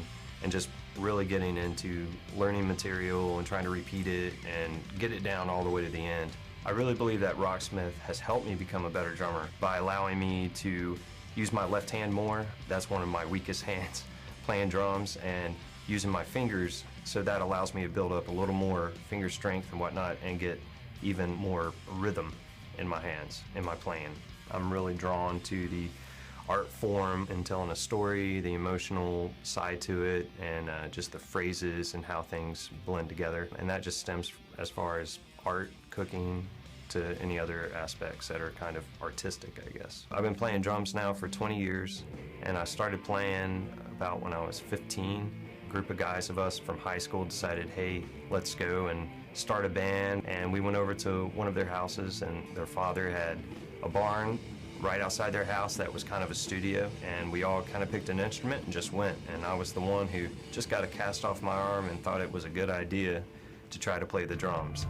and just really getting into learning material and trying to repeat it and get it down all the way to the end. I really believe that Rocksmith has helped me become a better drummer by allowing me to use my left hand more. That's one of my weakest hands, playing drums, and using my fingers, so that allows me to build up a little more finger strength and whatnot and get even more rhythm in my hands, in my playing. I'm really drawn to the art form and telling a story, the emotional side to it, and just the phrases and how things blend together. And that just stems as far as art, cooking, to any other aspects that are kind of artistic, I guess. I've been playing drums now for 20 years, and I started playing about when I was 15. A group of guys of us from high school decided, hey, let's go and start a band. And we went over to one of their houses, and their father had a barn right outside their house that was kind of a studio, and we all kind of picked an instrument and just went. And I was the one who just got a cast off my arm and thought it was a good idea to try to play the drums.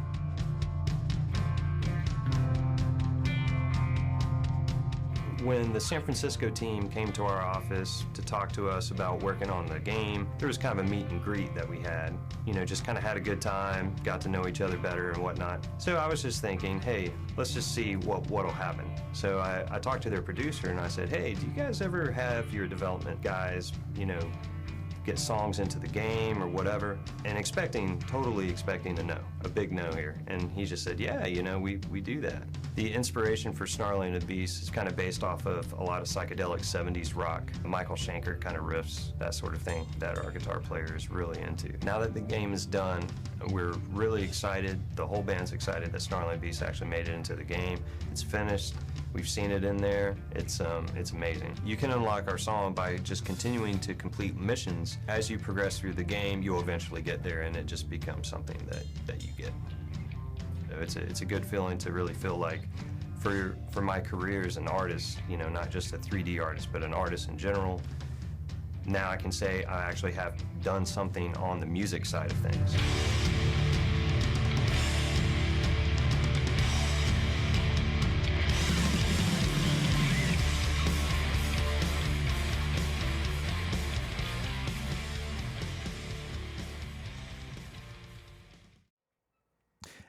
When the San Francisco team came to our office to talk to us about working on the game, there was kind of a meet and greet that we had. You know, just kind of had a good time, got to know each other better and whatnot. So I was just thinking, hey, let's just see what'll happen. So I talked to their producer and I said, hey, do you guys ever have your development guys, you know, get songs into the game or whatever? And totally expecting a no, a big no here. And he just said, yeah, you know, we do that. The inspiration for Snarling the Beast is kind of based off of a lot of psychedelic 70s rock, Michael Schenker kind of riffs, that sort of thing that our guitar player is really into. Now that the game is done, we're really excited. The whole band's excited that Snarling the Beast actually made it into the game. It's finished. We've seen it in there. It's amazing. You can unlock our song by just continuing to complete missions. As you progress through the game, you'll eventually get there, and it just becomes something that you get. So it's a good feeling to really feel like for my career as an artist, you know, not just a 3D artist, but an artist in general, now I can say I actually have done something on the music side of things.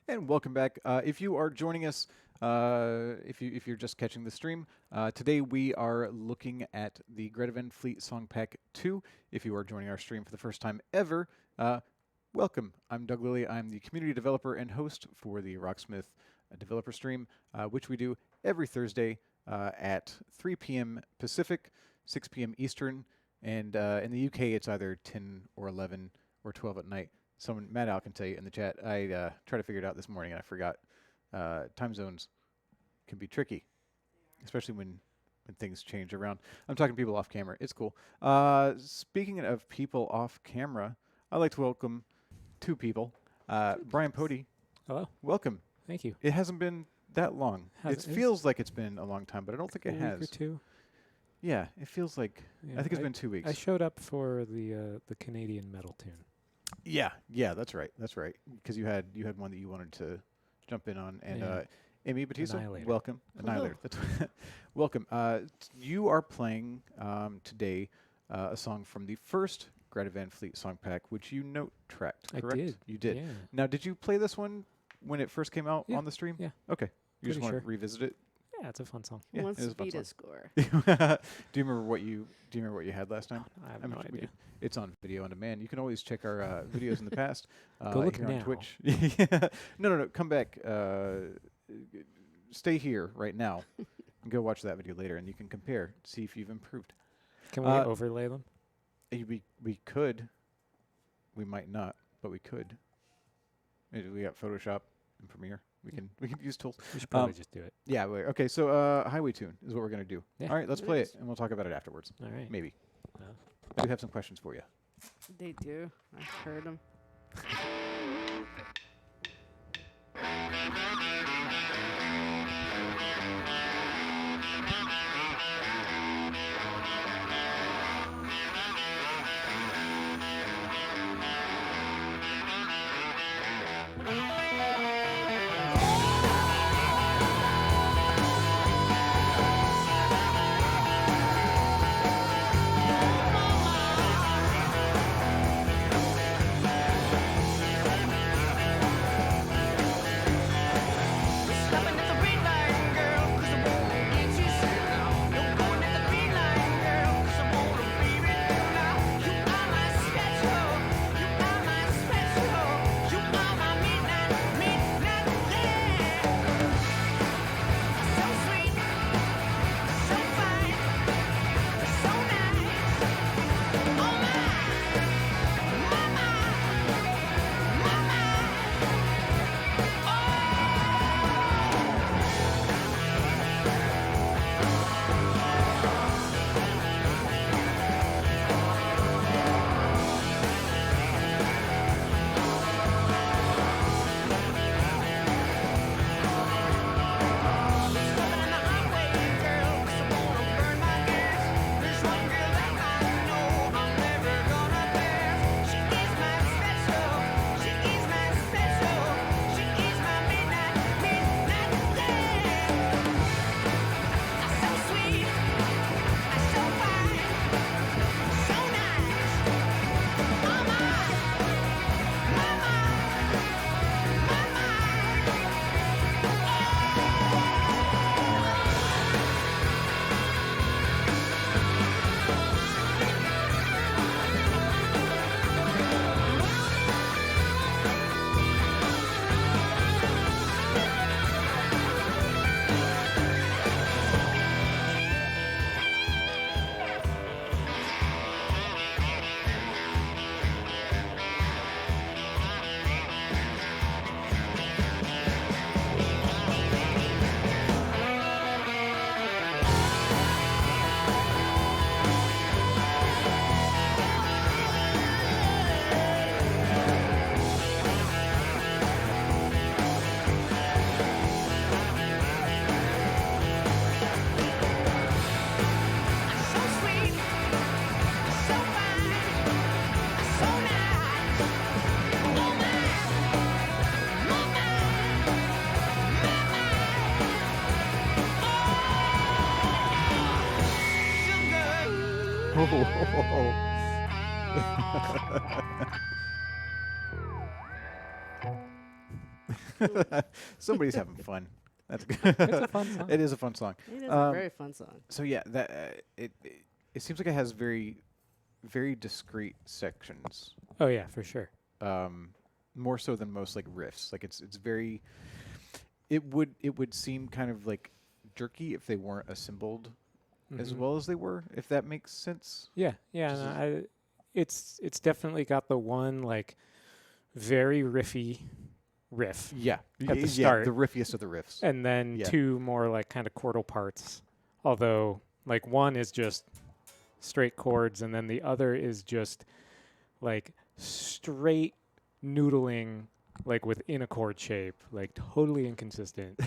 And welcome back. If you are joining us, if you're just catching the stream, today we are looking at the Greta Van Fleet Song Pack 2. If you are joining our stream for the first time ever, welcome. I'm Doug Lilly. I'm the community developer and host for the Rocksmith developer stream, which we do every Thursday at 3 p.m. Pacific, 6 p.m. Eastern, and in the UK it's either 10 or 11 or 12 at night. Matt Al can tell you in the chat. I tried to figure it out this morning and I forgot. Time zones can be tricky, especially when things change around. I'm talking to people off camera. It's cool. Speaking of people off camera, I'd like to welcome two people. Brian Pody. Hello. Welcome. Thank you. It hasn't been that long. It feels like it's been a long time, but I don't think it has. A week or two. Yeah, it feels like. Yeah, I think it's been 2 weeks. I showed up for the Canadian metal tune. Yeah, that's right. Because you had one that you wanted to jump in on, and Amy Batista, Annihilator. welcome. Annihilator. Welcome. You are playing today a song from the first Greta Van Fleet song pack, which you note tracked. Correct? I did. You did. Yeah. Now, did you play this one when it first came out on the stream? Yeah. Okay. You just Pretty want sure. to revisit it? Yeah, it's a fun song. Yeah, Wants it is to a fun beat a song. score. Do you remember what you had last time? I have mean, no idea. It's on video on demand. You can always check our videos in the past. Go look here on now. Twitch. No. Come back. Stay here right now and go watch that video later, and you can compare, see if you've improved. Can we overlay them? We could. We might not, but we could. Maybe we got Photoshop and Premiere. We can use tools. We should probably just do it. Yeah. Okay. So Highway Tune is what we're gonna do. Yeah. All right. Let's play it, and we'll talk about it afterwards. All right. Maybe. Well. I do have some questions for you. They do. I heard them. Somebody's having fun. That's good. It's a fun song. It is a fun song. It is a very fun song. So yeah, that it seems like it has very discrete sections. Oh yeah, for sure. More so than most like riffs. Like it's very. It would seem kind of like jerky if they weren't assembled as Mhm. well as they were. If that makes sense. Yeah, yeah. Just No, it's definitely got the one like very riffy riff, Yeah. At the Yeah, start. the riffiest of the riffs. and then Yeah. two more like kind of chordal parts. Although like one is just straight chords, and then the other is just like straight noodling, like within a chord shape, like totally inconsistent,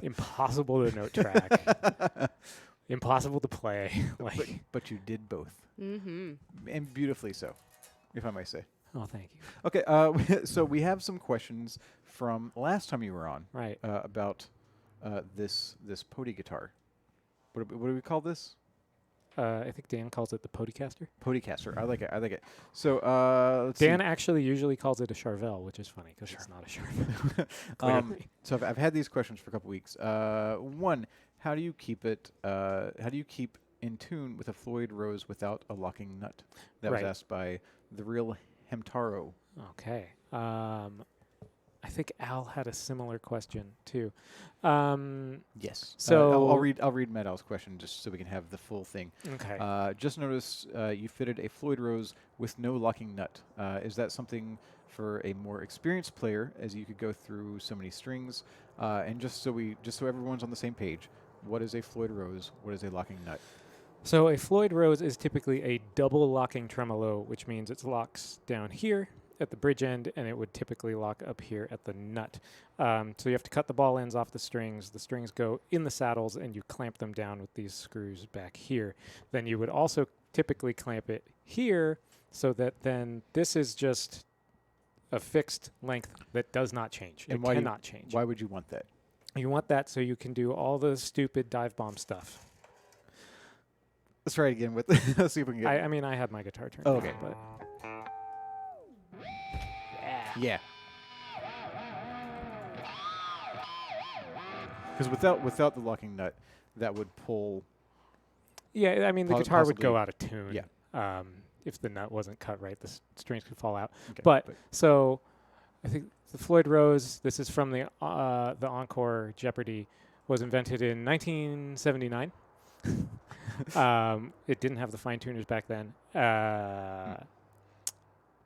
impossible to note track, impossible to play. Like, but you did both, Mm-hmm. and beautifully so, if I may say. oh, thank you. Okay, so we have some questions from last time you were on Right. about this pody guitar. What do we call this? I think Dan calls it the Podycaster. Podycaster. I like it. So let's Dan see. actually usually calls it a Charvel, which is funny because it's not a Charvel. Clearly. So I've had these questions for a couple weeks. One, how do you keep it? How do you keep in tune with a Floyd Rose without a locking nut? That was Right. asked by the real Hemtaro. Okay. I think Al had a similar question too. Yes. So- I'll read Matt Al's question just so we can have the full thing. Okay. Just notice you fitted a Floyd Rose with no locking nut. Is that something for a more experienced player, as you could go through so many strings? And just so everyone's on the same page, what is a Floyd Rose? What is a locking nut? So a Floyd Rose is typically a double locking tremolo, which means it locks down here at the bridge end, and it would typically lock up here at the nut. So you have to cut the ball ends off the strings. The strings go in the saddles, and you clamp them down with these screws back here. Then you would also typically clamp it here, so that then this is just a fixed length that does not change. And It why cannot change. Why would you want that? You want that so you can do all the stupid dive bomb stuff. Let's try it again with. Let's see if we can get. I mean, I had my guitar turned Oh, down, okay. but Yeah. Because without the locking nut, that would pull. yeah, I mean, the Po- guitar would go possibly- out of tune. Yeah. If the nut wasn't cut right, the strings could fall out. Okay, But so, I think the Floyd Rose. This is from the Encore Jeopardy. Was invented in 1979. It didn't have the fine tuners back then.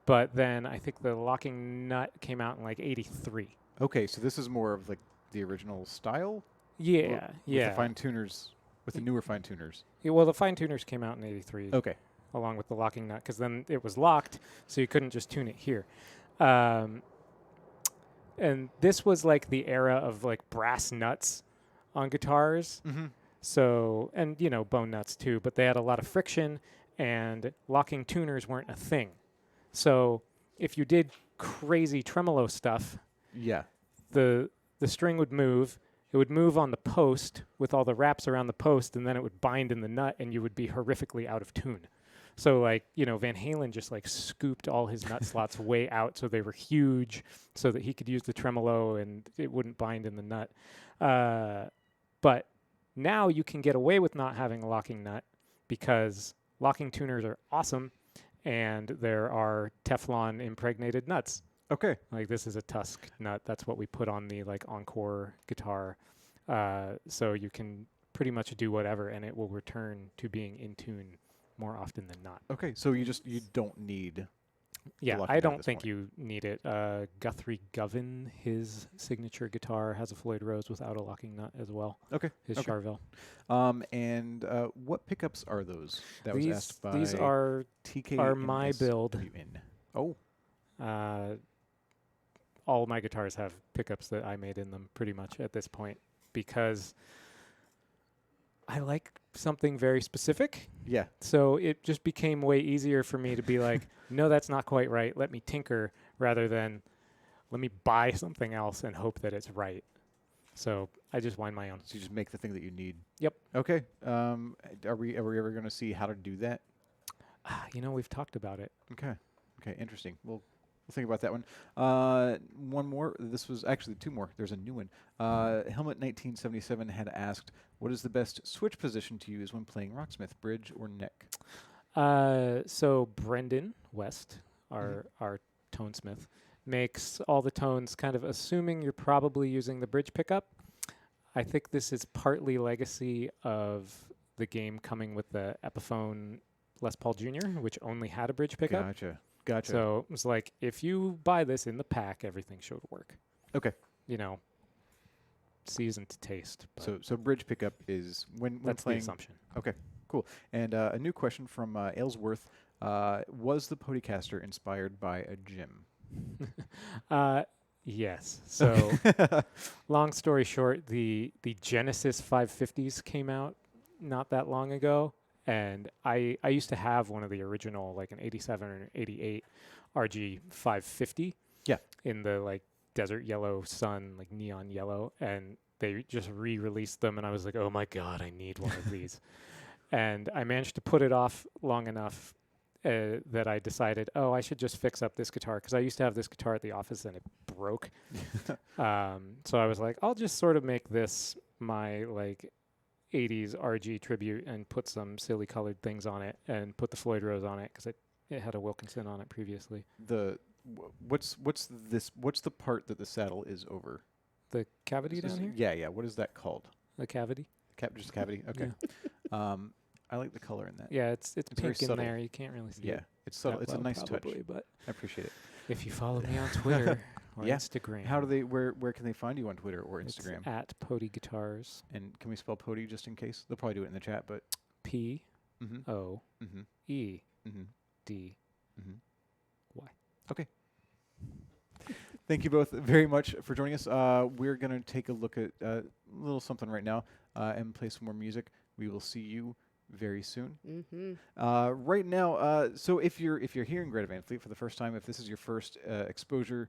But then I think the locking nut came out in like '83. okay, so this is more of like the original style. Yeah, With yeah. the fine tuners, with the newer fine tuners. Yeah, well, the fine tuners came out in '83. Okay. Along with the locking nut, because then it was locked, so you couldn't just tune it here. And this was like the era of like brass nuts on guitars. Mm-hmm. So, and you know, bone nuts too, but they had a lot of friction, and locking tuners weren't a thing. So, if you did crazy tremolo stuff, Yeah. the string would move. It would move on the post with all the wraps around the post, and then it would bind in the nut, and you would be horrifically out of tune. So, like, you know, Van Halen just like scooped all his nut slots way out so they were huge, so that he could use the tremolo and it wouldn't bind in the nut. But now you can get away with not having a locking nut because locking tuners are awesome, and there are Teflon impregnated nuts. Okay. Like this is a Tusk nut. That's what we put on the like Encore guitar. So you can pretty much do whatever, and it will return to being in tune more often than not. Okay. So you don't need. Yeah, locking I nut at don't this think point. you need it. Guthrie Govan, his signature guitar, has a Floyd Rose without a locking nut as well. Okay. His Okay. Charvel. And what pickups are those? That was asked by These are TK. my build. Oh. All my guitars have pickups that I made in them pretty much at this point because I like something very specific. Yeah. So it just became way easier for me to be like, no, that's not quite right. Let me tinker rather than let me buy something else and hope that it's right. So I just wind my own. So you just make the thing that you need. Yep. Okay. Are we ever going to see how to do that? We've talked about it. Okay. Okay. Interesting. We'll think about that one. One more. This was actually two more. There's a new one. Helmet 1977 had asked, "What is the best switch position to use when playing Rocksmith, bridge or neck?" So Brendan West, our tonesmith, makes all the tones kind of assuming you're probably using the bridge pickup. I think this is partly legacy of the game coming with the Epiphone Les Paul Jr., which only had a bridge pickup. Gotcha. So it was like, if you buy this in the pack, everything should work. Okay. Seasoned to taste. So bridge pickup is when That's playing. the assumption. Okay. Cool. And a new question from Aylesworth: was the Podycaster inspired by a gym? Yes. So, long story short, the Genesis 550s came out not that long ago, and I used to have one of the original, like an 87 or 88 RG 550. Yeah. In the like desert yellow sun, like neon yellow, and they just re-released them, and I was like, oh my god, I need one of these. And I managed to put it off long enough that I decided, I should just fix up this guitar, because I used to have this guitar at the office and it broke. So I was like, I'll just sort of make this my like 80s RG tribute and put some silly colored things on it and put the Floyd Rose on it, because it had a Wilkinson on it previously. What's the part that the saddle is over? The cavity down here? Yeah. What is that called? The cavity? Just cavity. Okay. I like the color in that. Yeah, it's very pink in subtle. there. You can't really see Yeah, it. it's subtle. that It's a well, nice touch. probably, but I appreciate it. if you follow me on Twitter or Yeah. Instagram, How do they? Where can they find you on Twitter or Instagram? It's at Pody Guitars. And can we spell Pody just in case? They'll probably do it in the chat, but. P Mm-hmm. O Mm-hmm. E Mm-hmm. D. Mm-hmm. Y. Okay. Thank you both very much for joining us. We're going to take a look at a little something right now and play some more music. We will see you very soon. Mm-hmm. Right now, so if you're hearing Greta Van Fleet for the first time, if this is your first exposure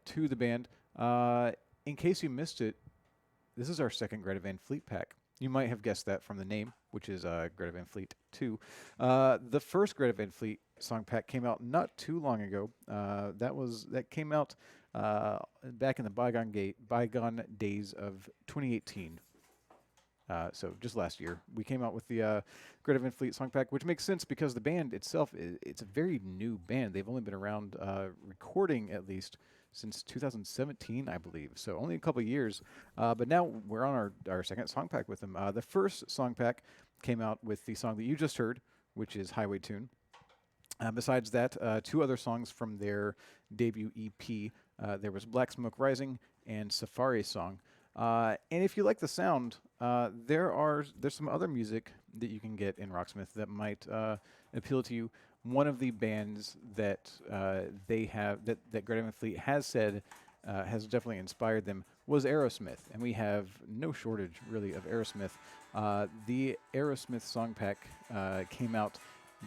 to the band, in case you missed it, this is our second Greta Van Fleet pack. You might have guessed that from the name, which is Greta Van Fleet 2. The first Greta Van Fleet song pack came out not too long ago. That came out back in the bygone days of 2018. So just last year, we came out with the Greta Van Fleet song pack, which makes sense because the band itself, it's a very new band. They've only been around recording at least since 2017, I believe. So only a couple of years. But now we're on our second song pack with them. The first song pack came out with the song that you just heard, which is Highway Tune. Besides that, two other songs from their debut EP. There was Black Smoke Rising and Safari Song. And if you like the sound, there's some other music that you can get in Rocksmith that might appeal to you. One of the bands that they have that Greta Van Fleet has said has definitely inspired them was Aerosmith, and we have no shortage really of Aerosmith. The Aerosmith song pack came out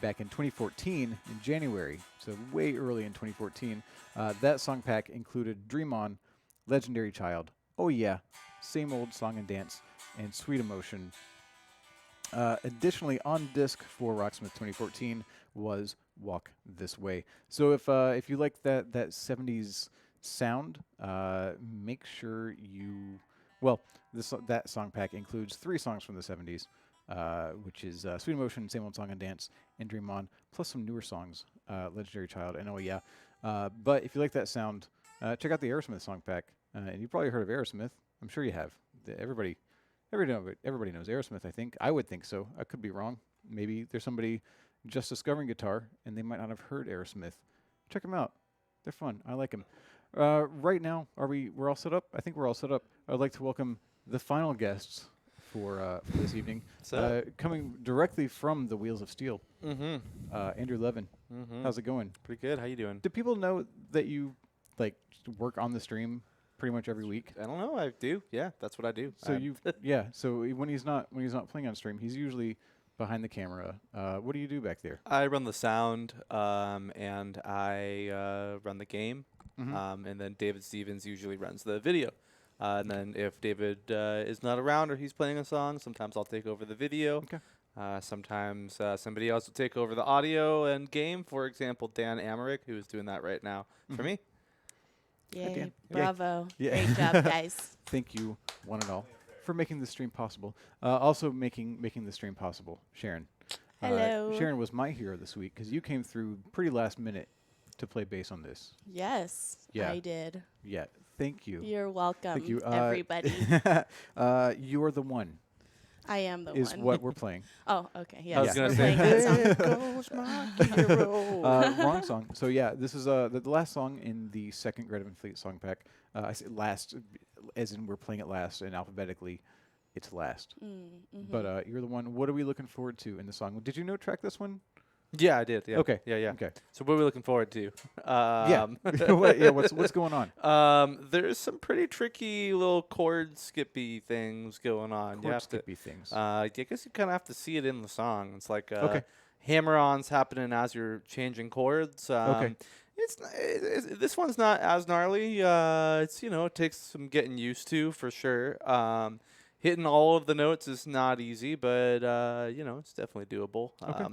back in 2014 in January, so way early in 2014. That song pack included Dream On, Legendary Child, Oh Yeah, Same Old Song and Dance, and Sweet Emotion. Additionally, on disc for Rocksmith 2014 was Walk This Way. So if you like that 70s sound, make sure you... Well, that song pack includes 3 songs from the 70s, which is Sweet Emotion, Same Old Song and Dance, and Dream On, plus some newer songs, Legendary Child, and Oh Yeah. But if you like that sound, check out the Aerosmith song pack. And you've probably heard of Aerosmith. I'm sure you have. Everybody knows Aerosmith, I think. I would think so. I could be wrong. Maybe there's somebody just discovering guitar, and they might not have heard Aerosmith. Check them out. They're fun. I like them. Right now, we're all set up? I think we're all set up. I'd like to welcome the final guests for this evening. Coming directly from the Wheels of Steel, Andrew Levin. How's it going? Pretty good. How you doing? Do people know that you work on the stream pretty much every week? I don't know. I do. Yeah, that's what I do. So So when he's not playing on stream, he's usually behind the camera. What do you do back there? I run the sound, and I run the game, and then David Stevens usually runs the video. And then if David is not around or he's playing a song, sometimes I'll take over the video. Okay. Sometimes somebody else will take over the audio and game. For example, Dan Amarick, who is doing that right now for me. Dan. Yay. Yay. Bravo. Yeah. Great job, guys. Thank you, one and all, for making the stream possible. Also making the stream possible, Sharon. Hello. Sharon was my hero this week because you came through pretty last minute to play bass on this. Yes, Yeah. I did. Yeah, thank you. You're welcome, Thank you. everybody. You're the one I am the is one. what we're playing. Oh, okay. Yes, I was gonna we're say, playing that song. goes my hero. Wrong song. So yeah, this is the last song in the second Greta Van Fleet song pack. I say last, as in we're playing it last, and alphabetically, it's last. But you're the one. What are we looking forward to in the song? Did you note track this one? Yeah, I did. Yeah. Okay. Yeah. Okay. So what are we looking forward to? Yeah. What's going on? There's some pretty tricky little chord skippy things going on. You Chord have to- skippy things. I guess you kind of have to see it in the song. It's like Okay. hammer-ons happening as you're changing chords. Okay. This one's not as gnarly. It's it takes some getting used to for sure. Hitting all of the notes is not easy, but it's definitely doable. Okay.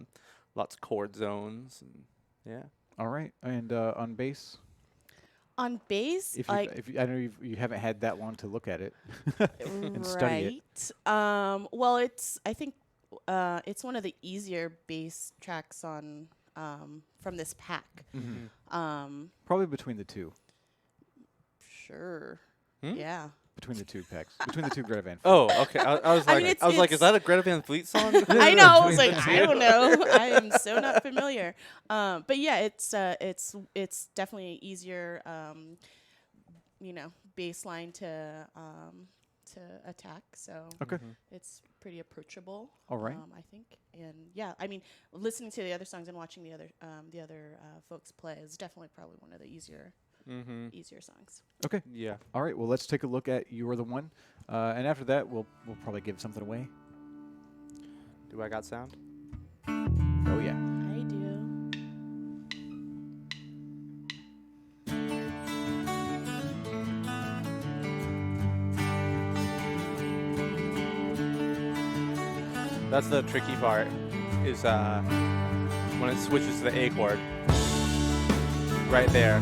Lots of chord zones and yeah. All right. And on bass, On bass, if like I know you haven't had that long to look at it and study it. right. Well, I think it's one of the easier bass tracks on from this pack. Probably between the two. Sure. Hmm? Yeah. Between the two packs. Between the two Greta Van Fleet. Oh, okay. I was I like, mean, is that a Greta Van Fleet song? I know. I was like, I don't know. I am so not familiar. But yeah, it's definitely easier, bass line to attack. So Okay. it's pretty approachable. All right. I think, and yeah, I mean, listening to the other songs and watching the other folks play is definitely probably one of the easier songs. Okay. Yeah. All right. Well, let's take a look at "You Are the One," and after that, we'll probably give something away. Do I got sound? Oh yeah. I do. That's the tricky part, is when it switches to the A chord. Right there.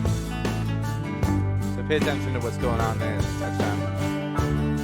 So pay attention to what's going on there next time.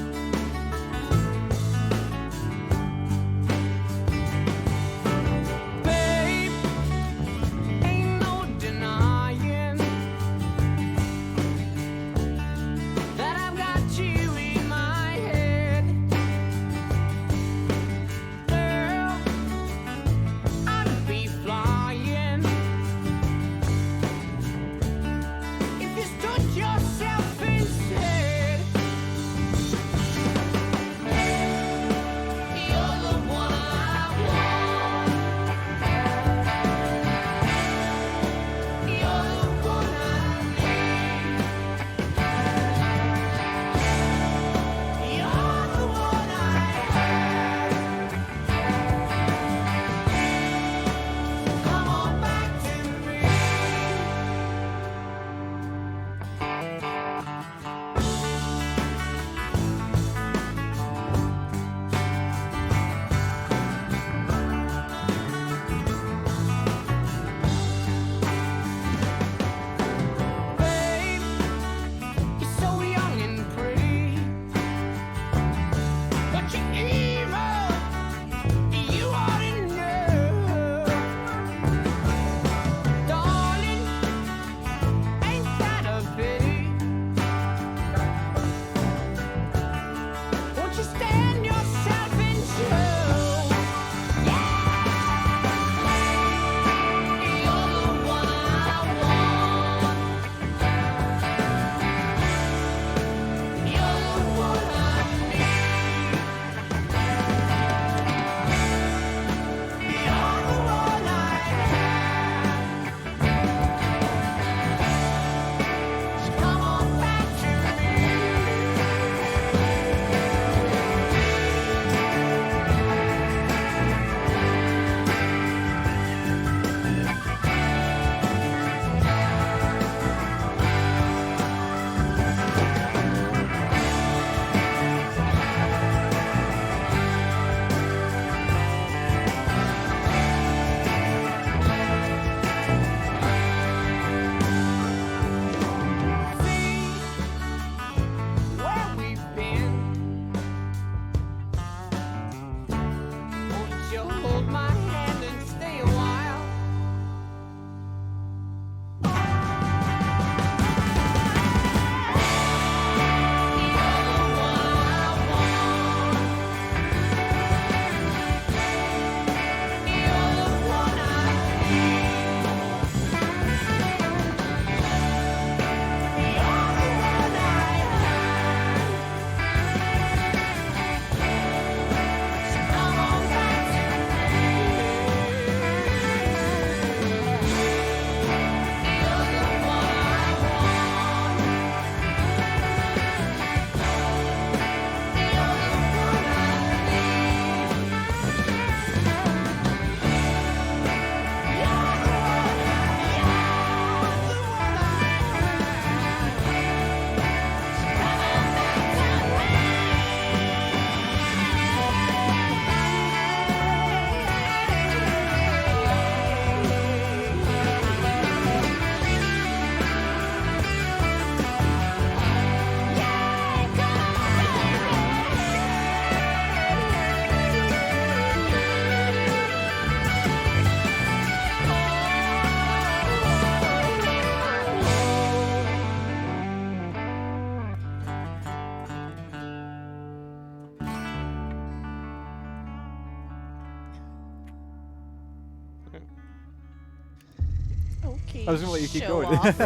I was gonna let you keep Show going. off.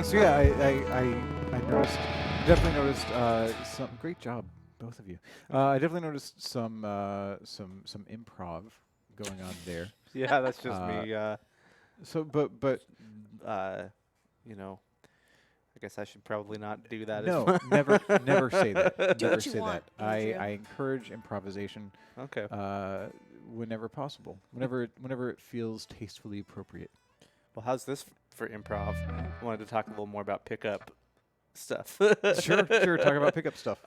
So yeah, I noticed, definitely noticed some. Great job, both of you. I definitely noticed some improv going on there. Yeah, that's just me. So, but You know, I guess I should probably not do that. no, as never say that. Do Never what you say want, that. Andrew. I encourage improvisation Okay. whenever possible, whenever it feels tastefully appropriate. Well, how's this for improv? I wanted to talk a little more about pickup stuff. Sure. Talk about pickup stuff.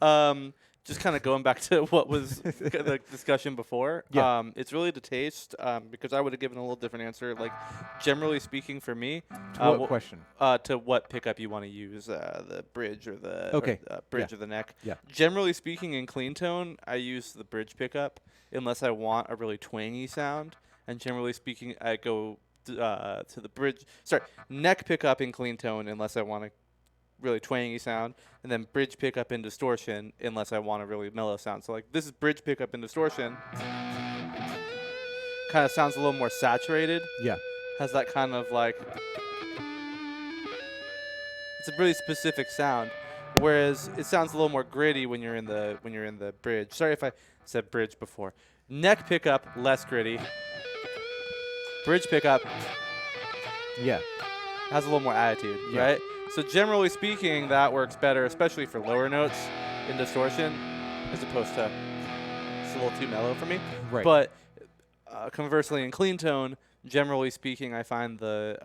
Just kind of going back to what was the discussion before. Yeah. It's really to taste, because I would have given a little different answer. Like, generally speaking, for me, What question? to what pickup you want to use, the bridge or the Okay. bridge Yeah. or the neck. Yeah. Generally speaking, in clean tone, I use the bridge pickup unless I want a really twangy sound. And generally speaking, I go to the bridge. Sorry, neck pickup in clean tone unless I want a really twangy sound, and then bridge pickup in distortion unless I want a really mellow sound. So like this is bridge pickup in distortion. Kind of sounds a little more saturated. Yeah. Has that kind of like, it's a really specific sound, whereas it sounds a little more gritty when you're in the bridge. Sorry if I said bridge before. Neck pickup, less gritty. Bridge pickup Yeah. has a little more attitude, Yeah. right? So generally speaking, that works better, especially for lower notes in distortion, as opposed to it's a little too mellow for me. Right. But conversely, in clean tone, generally speaking, I find the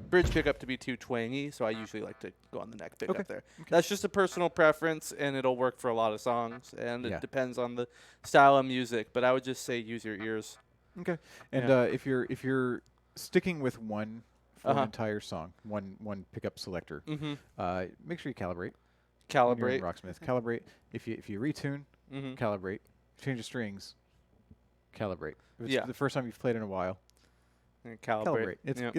bridge pickup to be too twangy, so I usually like to go on the neck pickup Okay. there. That's just a personal preference, and it'll work for a lot of songs, and Yeah. it depends on the style of music. But I would just say use your ears. Okay. And Yeah. if you're sticking with one for an Uh-huh. entire song, one pickup selector, Mm-hmm. make sure you calibrate. When you're in Calibrate. Rocksmith, calibrate. If you retune, Mm-hmm. calibrate. Change the strings, calibrate. If it's Yeah. the first time you've played in a while, Calibrate. It's Yeah.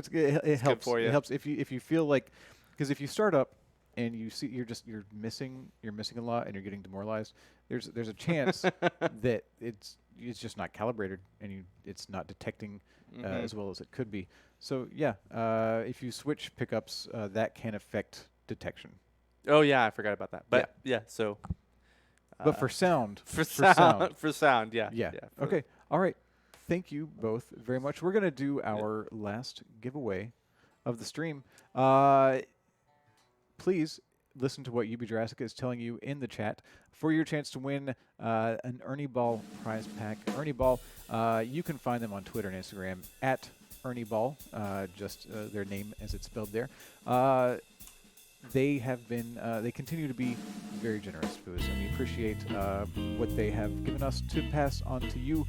it helps. for you. It helps if you feel like, because if you start up and you see you're missing a lot and you're getting demoralized, there's a chance that it's just not calibrated and it's not detecting as well as it could be. So yeah, if you switch pickups, that can affect detection. Oh yeah, I forgot about that. But yeah, so. But for sound, For sound, yeah. yeah. for- Okay. All right. Thank you both very much. We're gonna do our last giveaway of the stream. Please listen to what UB Jurassic is telling you in the chat for your chance to win an Ernie Ball prize pack. Ernie Ball, you can find them on Twitter and Instagram at Ernie Ball, just their name as it's spelled there. They have been, they continue to be very generous with us, and we appreciate what they have given us to pass on to you.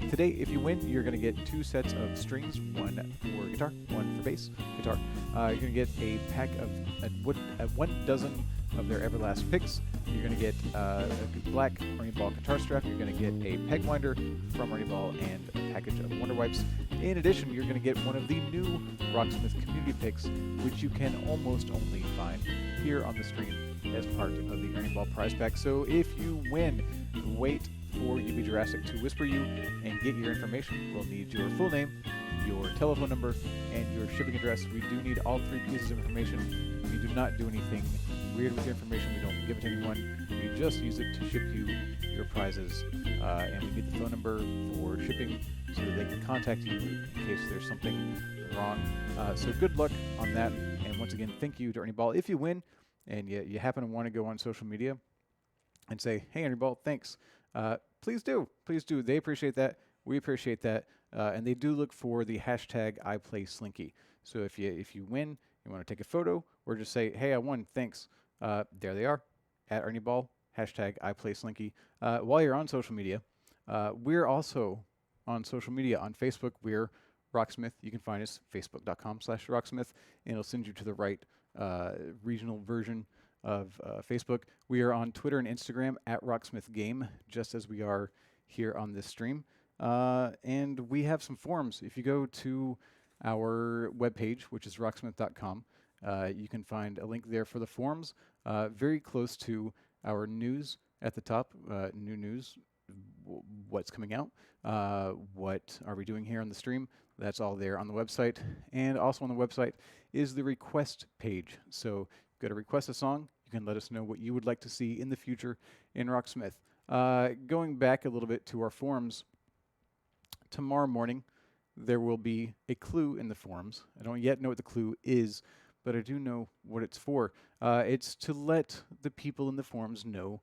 Today, if you win, you're going to get 2 sets of strings, one for guitar, one for bass guitar. You're going to get a pack of 1 dozen of their Everlast picks. You're going to get a black Ernie Ball guitar strap. You're going to get a peg winder from Ernie Ball and a package of Wonder Wipes. In addition, you're going to get one of the new Rocksmith community picks, which you can almost only find here on the stream as part of the Ernie Ball prize pack. So if you win, wait for UB Jurassic to whisper you and get your information. We'll need your full name, your telephone number, and your shipping address. We do need all 3 pieces of information. We do not do anything weird with your information. We don't give it to anyone. We just use it to ship you your prizes. And we need the phone number for shipping so that they can contact you in case there's something wrong. So good luck on that. And once again, thank you to Ernie Ball. If you win and you happen to want to go on social media and say, hey, Ernie Ball, thanks, please do. Please do. They appreciate that. We appreciate that. And they do look for the hashtag #IPlaySlinky. So if you win, you want to take a photo or just say, hey, I won, thanks. There they are, at Ernie Ball, hashtag #IPlaySlinky. While you're on social media, we're also on social media. On Facebook, we're Rocksmith. You can find us, facebook.com/Rocksmith, and it'll send you to the right regional version of Facebook. We are on Twitter and Instagram at Rocksmith Game, just as we are here on this stream. And we have some forums. If you go to our webpage, which is rocksmith.com, you can find a link there for the forums, very close to our news at the top, new news what's coming out, what are we doing here on the stream. That's all there on the website. And also on the website is the request page. So go to request a song. You can let us know what you would like to see in the future in Rocksmith. Going back a little bit to our forums, tomorrow morning there will be a clue in the forums. I don't yet know what the clue is, but I do know what it's for. It's to let the people in the forums know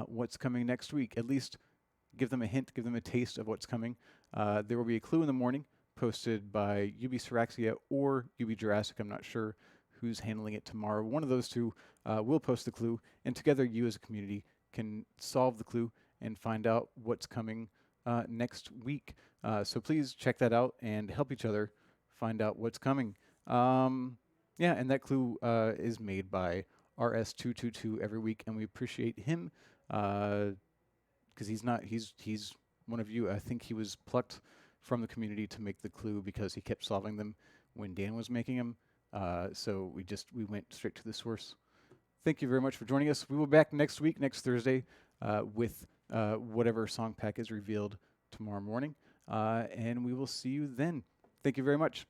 what's coming next week. At least give them a hint, give them a taste of what's coming. There will be a clue in the morning posted by Ubisoft or Jurassic. I'm not sure who's handling it tomorrow. One of those two will post the clue, and together you as a community can solve the clue and find out what's coming next week. So please check that out and help each other find out what's coming. Yeah, and that clue is made by RS222 every week, and we appreciate him because he's one of you. I think he was plucked from the community to make the clue because he kept solving them when Dan was making them. So we went straight to the source. Thank you very much for joining us. We will be back next week, next Thursday, with whatever song pack is revealed tomorrow morning. And we will see you then. Thank you very much.